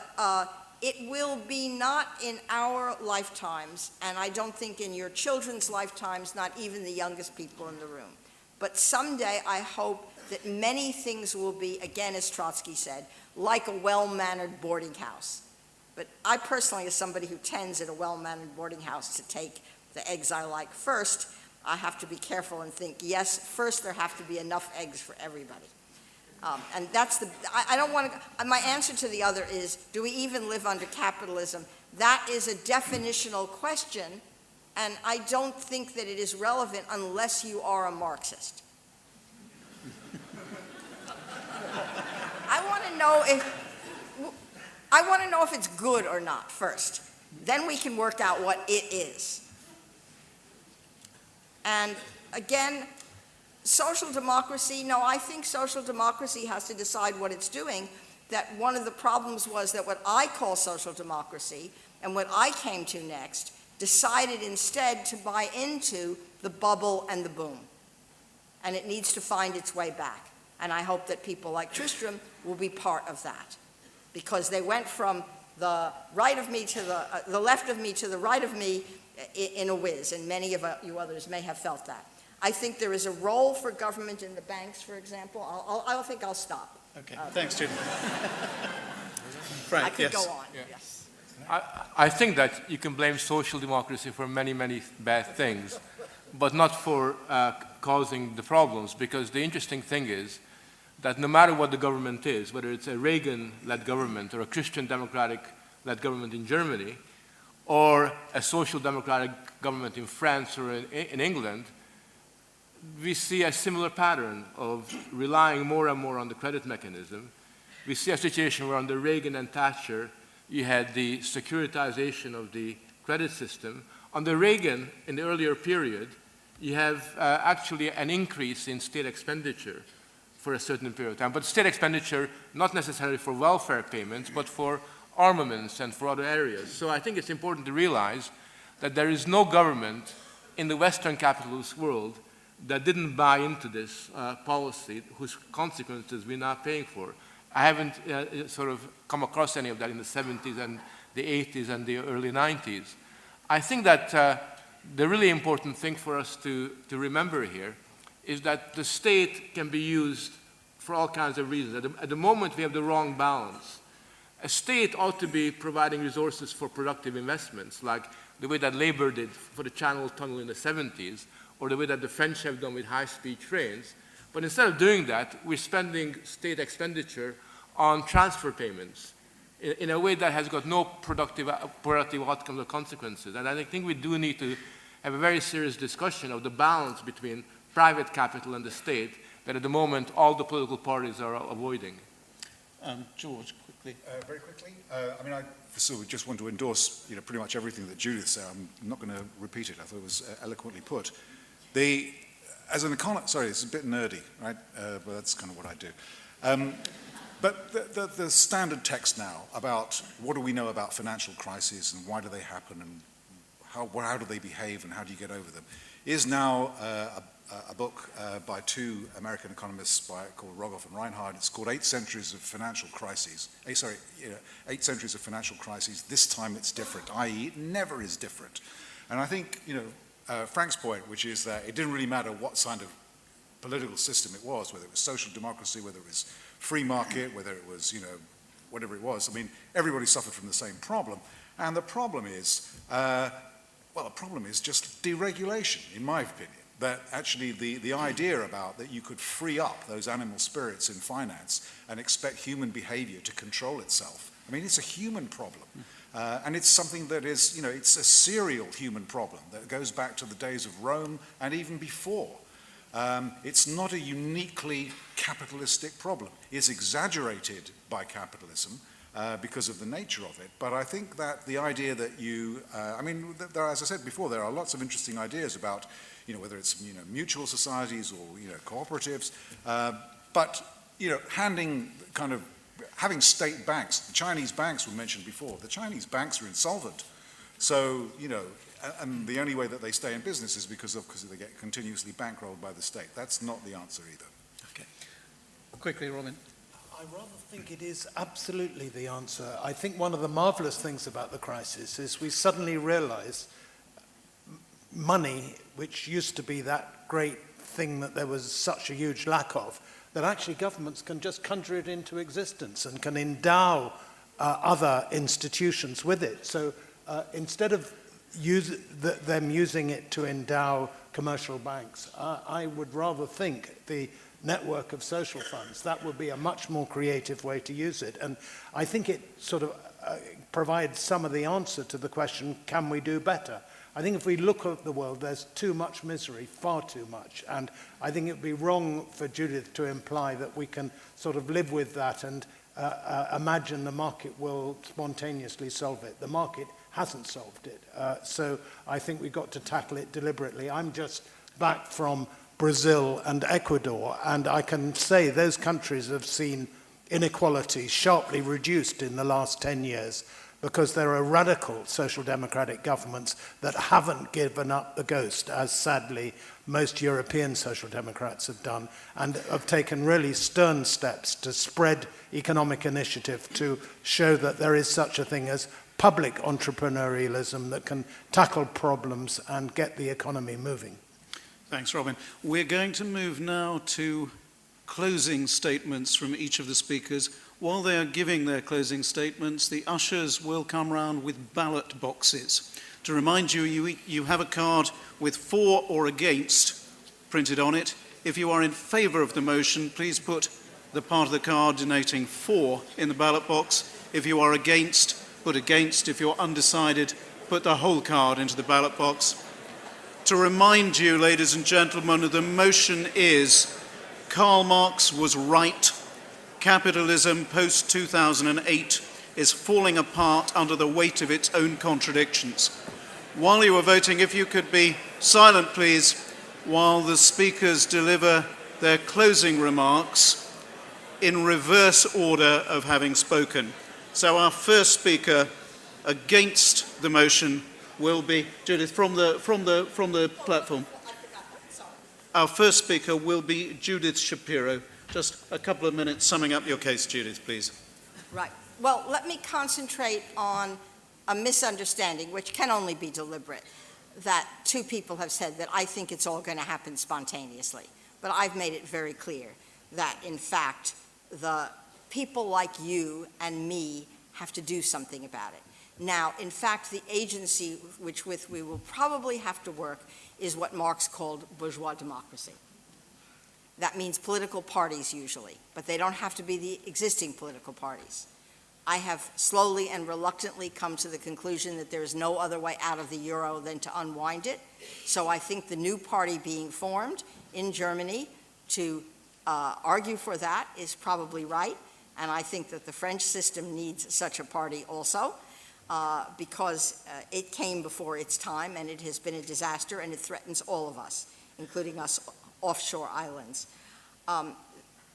Speaker 7: it will be not in our lifetimes, and I don't think in your children's lifetimes, not even the youngest people in the room. But someday I hope that many things will be, again, as Trotsky said, like a well-mannered boarding house. But I personally, as somebody who tends at a well-mannered boarding house to take the eggs I like first, I have to be careful and think, yes, first there have to be enough eggs for everybody. And that's the, I don't want to, my answer to the other is, do we even live under capitalism? That is a definitional question, and I don't think that it is relevant unless you are a Marxist. know if it's good or not first. Then we can work out what it is. And again, social democracy, no, I think social democracy has to decide what it's doing. That one of the problems was that what I call social democracy and what I came to next decided instead to buy into the bubble and the boom. And it needs to find its way back. And I hope that people like Tristram will be part of that. Because they went from the right of me to the left of me to the right of me in a whiz, and many of you others may have felt that. I think there is a role for government in the banks, for example. I think I'll stop.
Speaker 1: Okay, thanks, Jim. Frank,
Speaker 7: I could
Speaker 1: yes.
Speaker 7: go on.
Speaker 6: Yeah.
Speaker 7: Yes.
Speaker 6: I think that you can blame social democracy for many, many bad things, but not for causing the problems, because the interesting thing is that no matter what the government is, whether it's a Reagan-led government or a Christian Democratic-led government in Germany, or a social democratic government in France or in England, we see a similar pattern of relying more and more on the credit mechanism. We see a situation where under Reagan and Thatcher, you had the securitization of the credit system. Under Reagan, in the earlier period, you have actually an increase in state expenditure for a certain period of time. But state expenditure, not necessarily for welfare payments, but for armaments and for other areas. So I think it's important to realize that there is no government in the Western capitalist world that didn't buy into this policy, whose consequences we're now paying for. I haven't sort of come across any of that in the 70s and the 80s and the early 90s. I think that the really important thing for us to remember here is that the state can be used for all kinds of reasons. At the moment, we have the wrong balance. A state ought to be providing resources for productive investments, like the way that Labour did for the Channel Tunnel in the 70s, or the way that the French have done with high-speed trains. But instead of doing that, we're spending state expenditure on transfer payments in a way that has got no productive outcomes or consequences. And I think we do need to have a very serious discussion of the balance between private capital and the state that at the moment all the political parties are avoiding.
Speaker 1: George, quickly.
Speaker 3: Very quickly. I first just want to endorse pretty much everything that Judith said. I'm not going to repeat it. I thought it was eloquently put. As an economist, sorry, it's a bit nerdy, right? But that's kind of what I do. But the standard text now about what do we know about financial crises and why do they happen and how do they behave and how do you get over them is now a book by two American economists called Rogoff and Reinhard. It's called 8 Centuries of Financial Crises. 8 Centuries of Financial Crises. This time it's different, i.e. it never is different. And I think, Frank's point, which is that it didn't really matter what kind of political system it was, whether it was social democracy, whether it was free market, whether it was, whatever it was. I mean, everybody suffered from the same problem. And the problem is, just deregulation, in my opinion. That actually the idea about that you could free up those animal spirits in finance and expect human behavior to control itself. I mean, it's a human problem. And it's something that is, it's a serial human problem that goes back to the days of Rome and even before. It's not a uniquely capitalistic problem. It's exaggerated by capitalism because of the nature of it. But I think that the idea that as I said before, there are lots of interesting ideas about, whether it's, mutual societies or, cooperatives. But, having state banks, the Chinese banks were mentioned before. The Chinese banks are insolvent. So, and the only way that they stay in business is because they get continuously bankrolled by the state. That's not the answer either.
Speaker 1: Okay. Quickly, Robin.
Speaker 4: I rather think it is absolutely the answer. I think one of the marvelous things about the crisis is we suddenly realize money, which used to be that great thing that there was such a huge lack of, that actually governments can just conjure it into existence and can endow other institutions with it. So instead of them using it to endow commercial banks, I would rather think the network of social funds, that would be a much more creative way to use it. And I think it sort of provides some of the answer to the question, can we do better? I think if we look at the world, there's too much misery, far too much. And I think it would be wrong for Judith to imply that we can sort of live with that and imagine the market will spontaneously solve it. The market hasn't solved it. So I think we've got to tackle it deliberately. I'm just back from Brazil and Ecuador, and I can say those countries have seen inequality sharply reduced in the last 10 years because there are radical social democratic governments that haven't given up the ghost, as sadly most European social democrats have done, and have taken really stern steps to spread economic initiative to show that there is such a thing as public entrepreneurialism that can tackle problems and get the economy moving.
Speaker 1: Thanks, Robin. We're going to move now to closing statements from each of the speakers. While they are giving their closing statements, the ushers will come round with ballot boxes. To remind you, you have a card with for or against printed on it. If you are in favour of the motion, please put the part of the card denoting for in the ballot box. If you are against, put against. If you're undecided, put the whole card into the ballot box. To remind you, ladies and gentlemen, the motion is Karl Marx was right. Capitalism post-2008 is falling apart under the weight of its own contradictions. While you are voting, if you could be silent, please, while the speakers deliver their closing remarks in reverse order of having spoken. So our first speaker against the motion will be Judith from the platform. Our first speaker will be Judith Shapiro. Just a couple of minutes summing up your case, Judith, please.
Speaker 7: Right. Well, let me concentrate on a misunderstanding, which can only be deliberate, that two people have said that I think it's all going to happen spontaneously. But I've made it very clear that, in fact, the people like you and me have to do something about it. Now, in fact, the agency with which we will probably have to work is what Marx called bourgeois democracy. That means political parties usually, but they don't have to be the existing political parties. I have slowly and reluctantly come to the conclusion that there is no other way out of the euro than to unwind it. So I think the new party being formed in Germany to argue for that is probably right. And I think that the French system needs such a party also because it came before its time and it has been a disaster and it threatens all of us, including us offshore islands.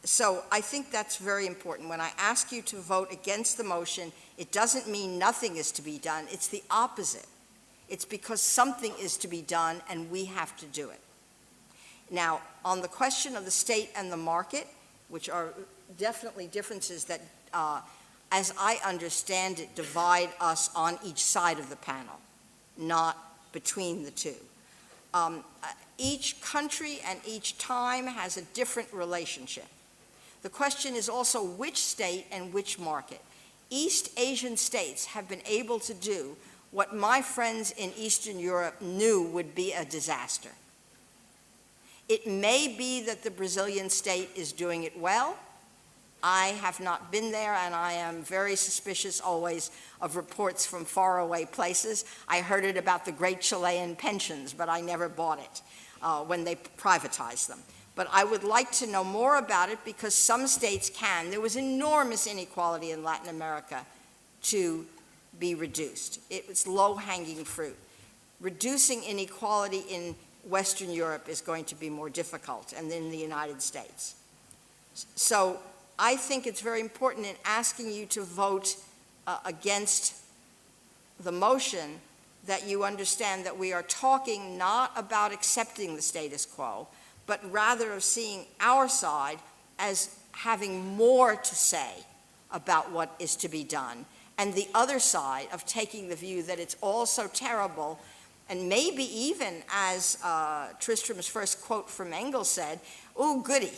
Speaker 7: So I think that's very important. When I ask you to vote against the motion, it doesn't mean nothing is to be done. It's the opposite. It's because something is to be done and we have to do it. Now, on the question of the state and the market, which are definitely differences that, as I understand it, divide us on each side of the panel, not between the two. Each country and each time has a different relationship. The question is also which state and which market. East Asian states have been able to do what my friends in Eastern Europe knew would be a disaster. It may be that the Brazilian state is doing it well. I have not been there, and I am very suspicious always of reports from faraway places. I heard it about the great Chilean pensions, but I never bought it when they privatized them. But I would like to know more about it because some states can. There was enormous inequality in Latin America to be reduced. It was low-hanging fruit. Reducing inequality in Western Europe is going to be more difficult, and in the United States. So I think it's very important in asking you to vote against the motion that you understand that we are talking not about accepting the status quo, but rather of seeing our side as having more to say about what is to be done, and the other side of taking the view that it's all so terrible, and maybe even, as Tristram's first quote from Engels said, "Oh, goody,"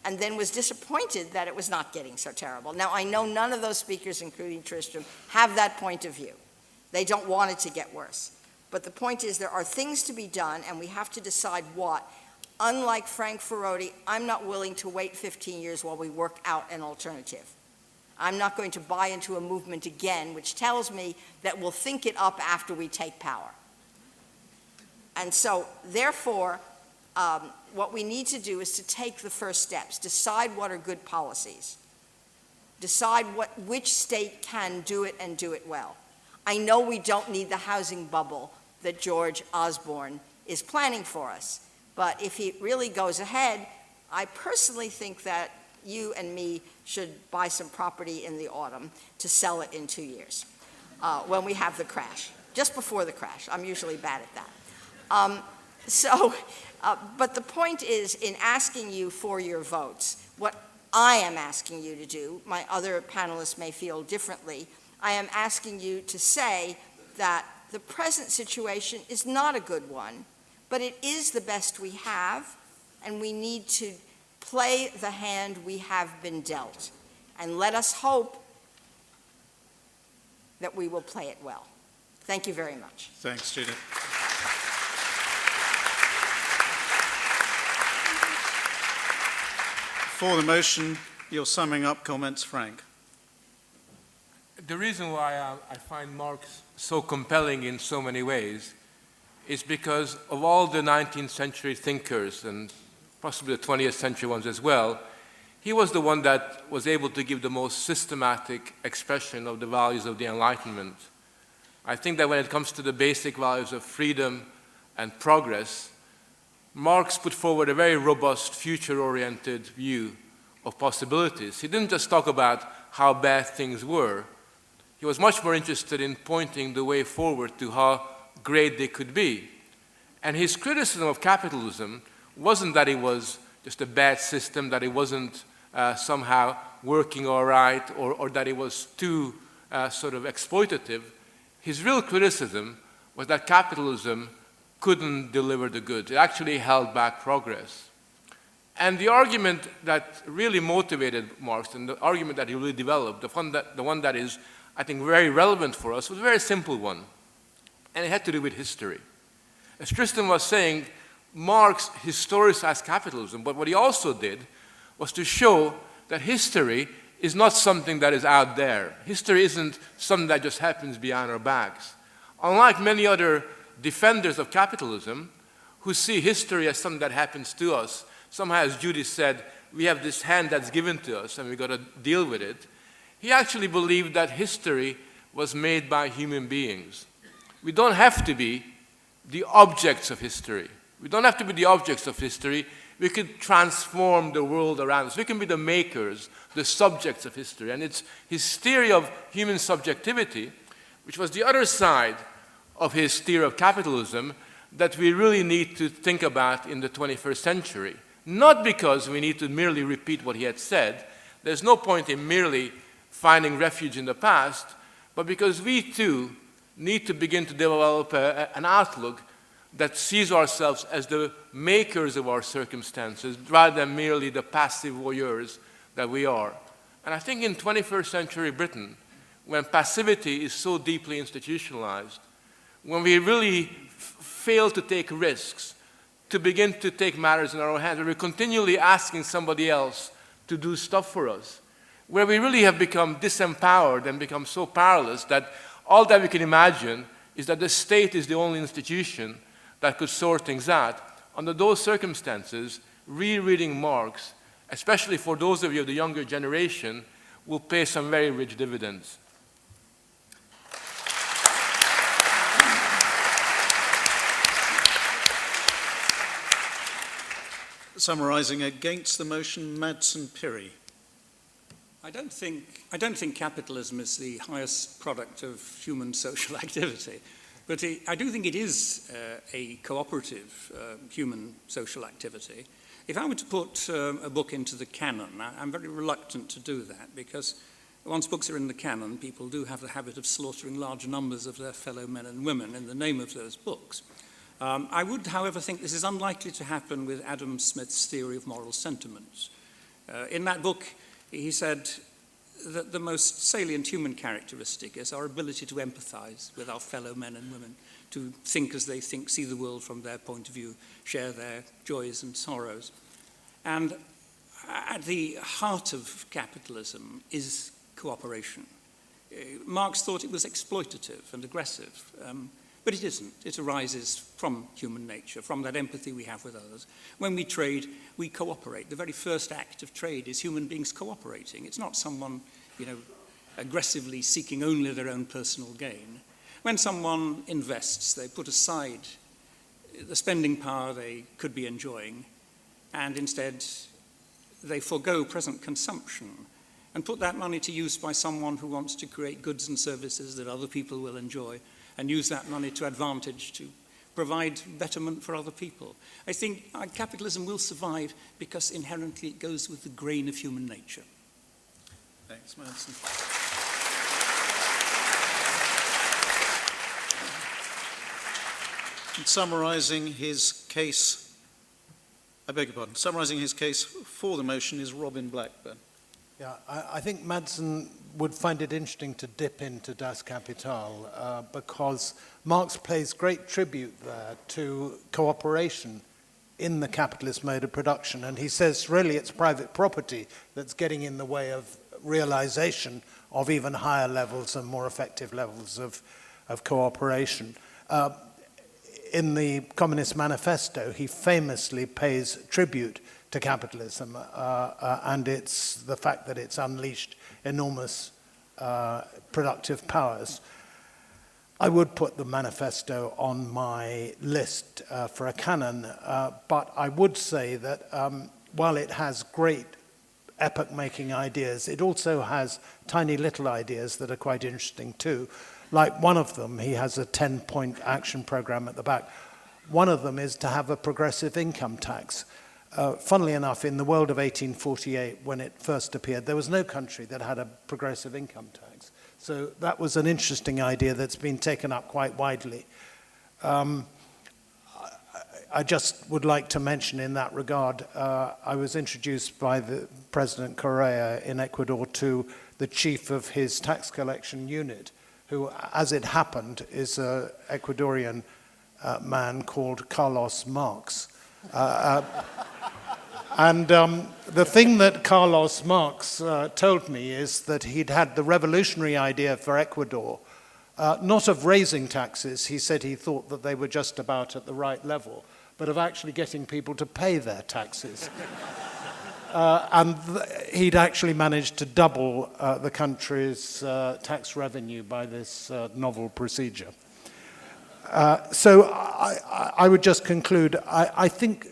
Speaker 7: and then was disappointed that it was not getting so terrible. Now, I know none of those speakers, including Tristram, have that point of view. They don't want it to get worse. But the point is there are things to be done, and we have to decide what. Unlike Frank Ferrotti, I'm not willing to wait 15 years while we work out an alternative. I'm not going to buy into a movement again, which tells me that we'll think it up after we take power. And so, therefore, what we need to do is to take the first steps, decide what are good policies, decide which state can do it and do it well. I know we don't need the housing bubble that George Osborne is planning for us, but if he really goes ahead, I personally think that you and me should buy some property in the autumn to sell it in 2 years when we have the crash, just before the crash. I'm usually bad at that. But the point is, in asking you for your votes, what I am asking you to do, my other panelists may feel differently, I am asking you to say that the present situation is not a good one, but it is the best we have, and we need to play the hand we have been dealt. And let us hope that we will play it well. Thank you very much.
Speaker 1: Thanks, Judith. For the motion, your summing up comments, Frank.
Speaker 6: The reason why I find Marx so compelling in so many ways is because of all the 19th century thinkers, and possibly the 20th century ones as well, he was the one that was able to give the most systematic expression of the values of the Enlightenment. I think that when it comes to the basic values of freedom and progress, Marx put forward a very robust, future-oriented view of possibilities. He didn't just talk about how bad things were. He was much more interested in pointing the way forward to how great they could be. And his criticism of capitalism wasn't that it was just a bad system, that it wasn't somehow working all right, or that it was too sort of exploitative. His real criticism was that capitalism couldn't deliver the goods. It actually held back progress. And the argument that really motivated Marx, and the argument that he really developed, the one that is, I think, very relevant for us, was a very simple one. And it had to do with history. As Tristan was saying, Marx historicized capitalism, but what he also did was to show that history is not something that is out there. History isn't something that just happens behind our backs. Unlike many other defenders of capitalism who see history as something that happens to us, somehow, as Judy said, we have this hand that's given to us and we've got to deal with it. He actually believed that history was made by human beings. We don't have to be the objects of history. We don't have to be the objects of history. We could transform the world around us. We can be the makers, the subjects of history. And it's his theory of human subjectivity, which was the other side of his theory of capitalism, that we really need to think about in the 21st century. Not because we need to merely repeat what he had said. There's no point in merely finding refuge in the past, but because we too need to begin to develop an outlook that sees ourselves as the makers of our circumstances rather than merely the passive voyeurs that we are. And I think in 21st century Britain, when passivity is so deeply institutionalized, when we really fail to take risks, to begin to take matters in our own hands, where we're continually asking somebody else to do stuff for us, where we really have become disempowered and become so powerless that all that we can imagine is that the state is the only institution that could sort things out. Under those circumstances, rereading Marx, especially for those of you of the younger generation, will pay some very rich dividends.
Speaker 1: Summarising against the motion, Madsen Piri.
Speaker 5: I don't think capitalism is the highest product of human social activity, but I do think it is a cooperative human social activity. If I were to put a book into the canon, I'm very reluctant to do that, because once books are in the canon, people do have the habit of slaughtering large numbers of their fellow men and women in the name of those books. I would, however, think this is unlikely to happen with Adam Smith's theory of moral sentiments. In that book, he said that the most salient human characteristic is our ability to empathize with our fellow men and women, to think as they think, see the world from their point of view, share their joys and sorrows. And at the heart of capitalism is cooperation. Marx thought it was exploitative and aggressive, but it isn't. It arises from human nature, from that empathy we have with others. When we trade, we cooperate. The very first act of trade is human beings cooperating. It's not someone aggressively seeking only their own personal gain. When someone invests, they put aside the spending power they could be enjoying, and instead they forego present consumption and put that money to use by someone who wants to create goods and services that other people will enjoy, and use that money to advantage to provide betterment for other people. I think capitalism will survive because inherently it goes with the grain of human nature.
Speaker 1: Thanks, Madsen. Summarising his case, summarising his case for the motion is Robin Blackburn.
Speaker 4: Yeah, I think Madsen would find it interesting to dip into Das Kapital because Marx pays great tribute there to cooperation in the capitalist mode of production. And he says really it's private property that's getting in the way of realization of even higher levels and more effective levels of cooperation. In the Communist Manifesto, he famously pays tribute to capitalism, and it's the fact that it's unleashed enormous productive powers. I would put the manifesto on my list for a canon, but I would say that while it has great epoch-making ideas, it also has tiny little ideas that are quite interesting too. Like one of them, he has a 10-point action program at the back. One of them is to have a progressive income tax. Funnily enough, in the world of 1848, when it first appeared, there was no country that had a progressive income tax. So that was an interesting idea that's been taken up quite widely. I just would like to mention in that regard, I was introduced by the President Correa in Ecuador to the chief of his tax collection unit, who, as it happened, is an Ecuadorian man called Carlos Marx. And the thing that Carlos Marx told me is that he'd had the revolutionary idea for Ecuador, not of raising taxes. He said he thought that they were just about at the right level, but of actually getting people to pay their taxes. And he'd actually managed to double the country's tax revenue by this novel procedure. So I would just conclude, I think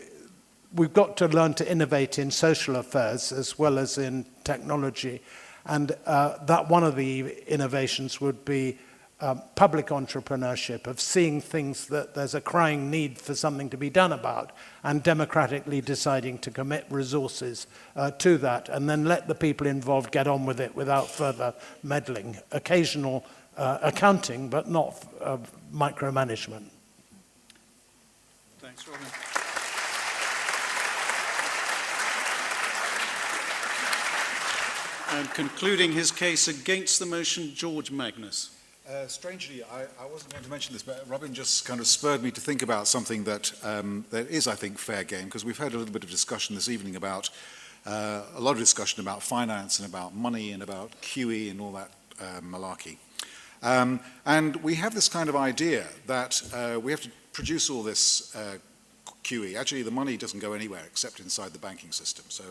Speaker 4: we've got to learn to innovate in social affairs as well as in technology. And that one of the innovations would be public entrepreneurship, of seeing things that there's a crying need for something to be done about, and democratically deciding to commit resources to that, and then let the people involved get on with it without further meddling. Occasional accounting, but not micromanagement.
Speaker 1: Thanks, Robin. And concluding his case against the motion, George Magnus.
Speaker 3: Strangely, I wasn't going to mention this, but Robin just kind of spurred me to think about something that is, I think, fair game, because we've had a little bit of discussion this evening about, a lot of discussion about finance and about money and about QE and all that malarkey. And we have this kind of idea that we have to produce all this QE. Actually, the money doesn't go anywhere except inside the banking system. So,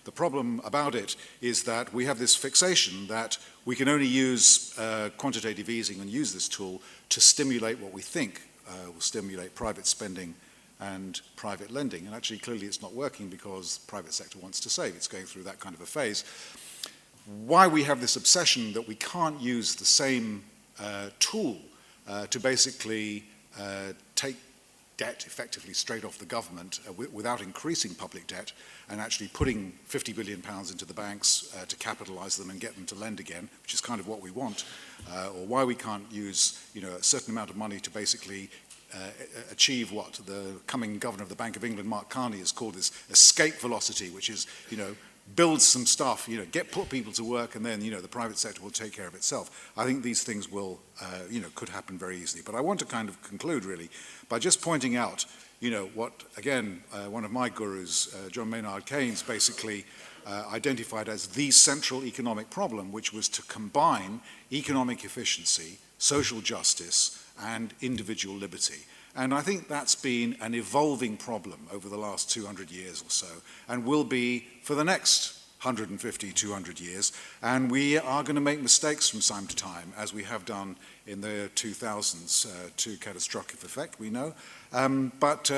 Speaker 3: the problem about it is that we have this fixation that we can only use quantitative easing and use this tool to stimulate what we think will stimulate private spending and private lending. And actually, clearly it's not working because the private sector wants to save. It's going through that kind of a phase. Why we have this obsession that we can't use the same tool to basically take debt effectively straight off the government without increasing public debt and actually putting £50 billion into the banks to capitalize them and get them to lend again, which is kind of what we want, or why we can't use a certain amount of money to basically achieve what the coming governor of the Bank of England, Mark Carney, has called this escape velocity, which is, build some stuff, put people to work, and then, the private sector will take care of itself. I think these things will, could happen very easily. But I want to kind of conclude, really, by just pointing out, what, again, one of my gurus, John Maynard Keynes, basically identified as the central economic problem, which was to combine economic efficiency, social justice, and individual liberty. And I think that's been an evolving problem over the last 200 years or so, and will be for the next 150, 200 years, and we are going to make mistakes from time to time, as we have done in the 2000s to catastrophic effect, we know. But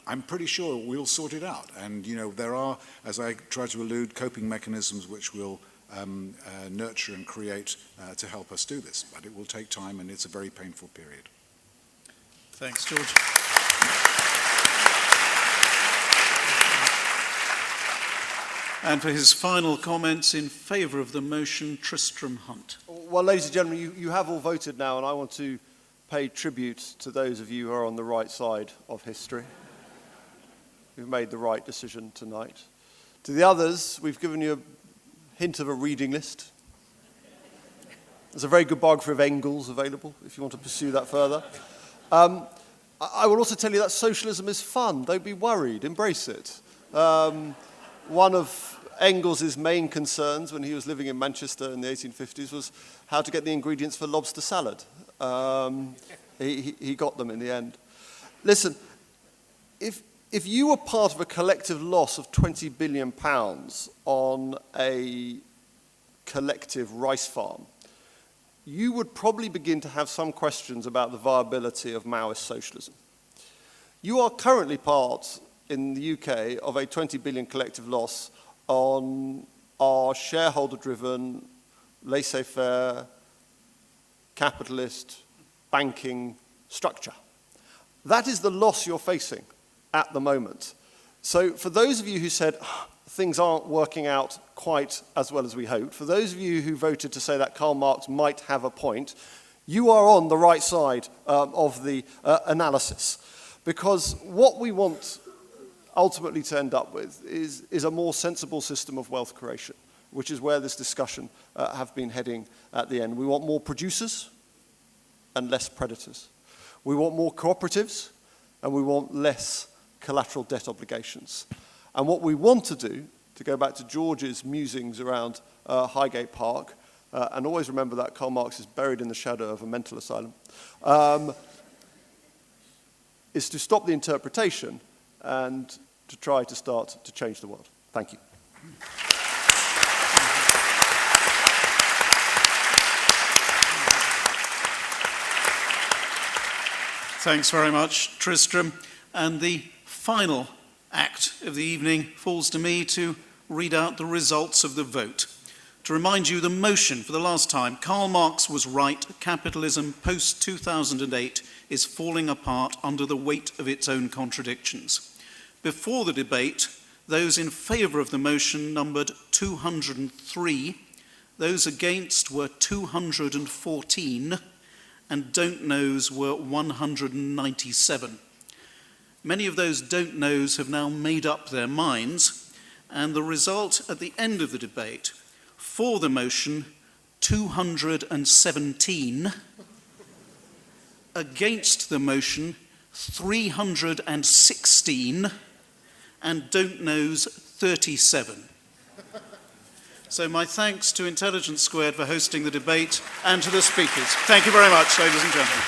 Speaker 3: I'm pretty sure we'll sort it out. And, there are, as I tried to allude, coping mechanisms which will nurture and create to help us do this. But it will take time, and it's a very painful period.
Speaker 1: Thanks, George. And for his final comments in favour of the motion, Tristram Hunt.
Speaker 2: Well, ladies and gentlemen, you have all voted now, and I want to pay tribute to those of you who are on the right side of history, who've made the right decision tonight. To the others, we've given you a hint of a reading list. There's a very good biography of Engels available, if you want to pursue that further. I will also tell you that socialism is fun. Don't be worried. Embrace it. One of Engels' main concerns when he was living in Manchester in the 1850s was how to get the ingredients for lobster salad. He got them in the end. Listen, if you were part of a collective loss of £20 billion on a collective rice farm, you would probably begin to have some questions about the viability of Maoist socialism. You are currently part in the UK of a 20 billion collective loss on our shareholder-driven, laissez-faire, capitalist banking structure. That is the loss you're facing at the moment. So for those of you who said, things aren't working out quite as well as we hoped, for those of you who voted to say that Karl Marx might have a point, you are on the right side of the analysis. Because what we want ultimately to end up with is a more sensible system of wealth creation, which is where this discussion have been heading at the end. We want more producers and less predators. We want more cooperatives, and we want less collateral debt obligations. And what we want to do, to go back to George's musings around Highgate Park, and always remember that Karl Marx is buried in the shadow of a mental asylum, is to stop the interpretation and to try to start to change the world. Thank you.
Speaker 1: Thanks very much, Tristram. And the final act of the evening falls to me to read out the results of the vote. To remind you, the motion for the last time, Karl Marx was right, capitalism post-2008 is falling apart under the weight of its own contradictions. Before the debate, those in favour of the motion numbered 203, those against were 214, and don't knows were 197. Many of those don't knows have now made up their minds, and the result at the end of the debate, for the motion, 217, against the motion, 316, and don't knows, 37. So my thanks to Intelligence Squared for hosting the debate and to the speakers. Thank you very much, ladies and gentlemen.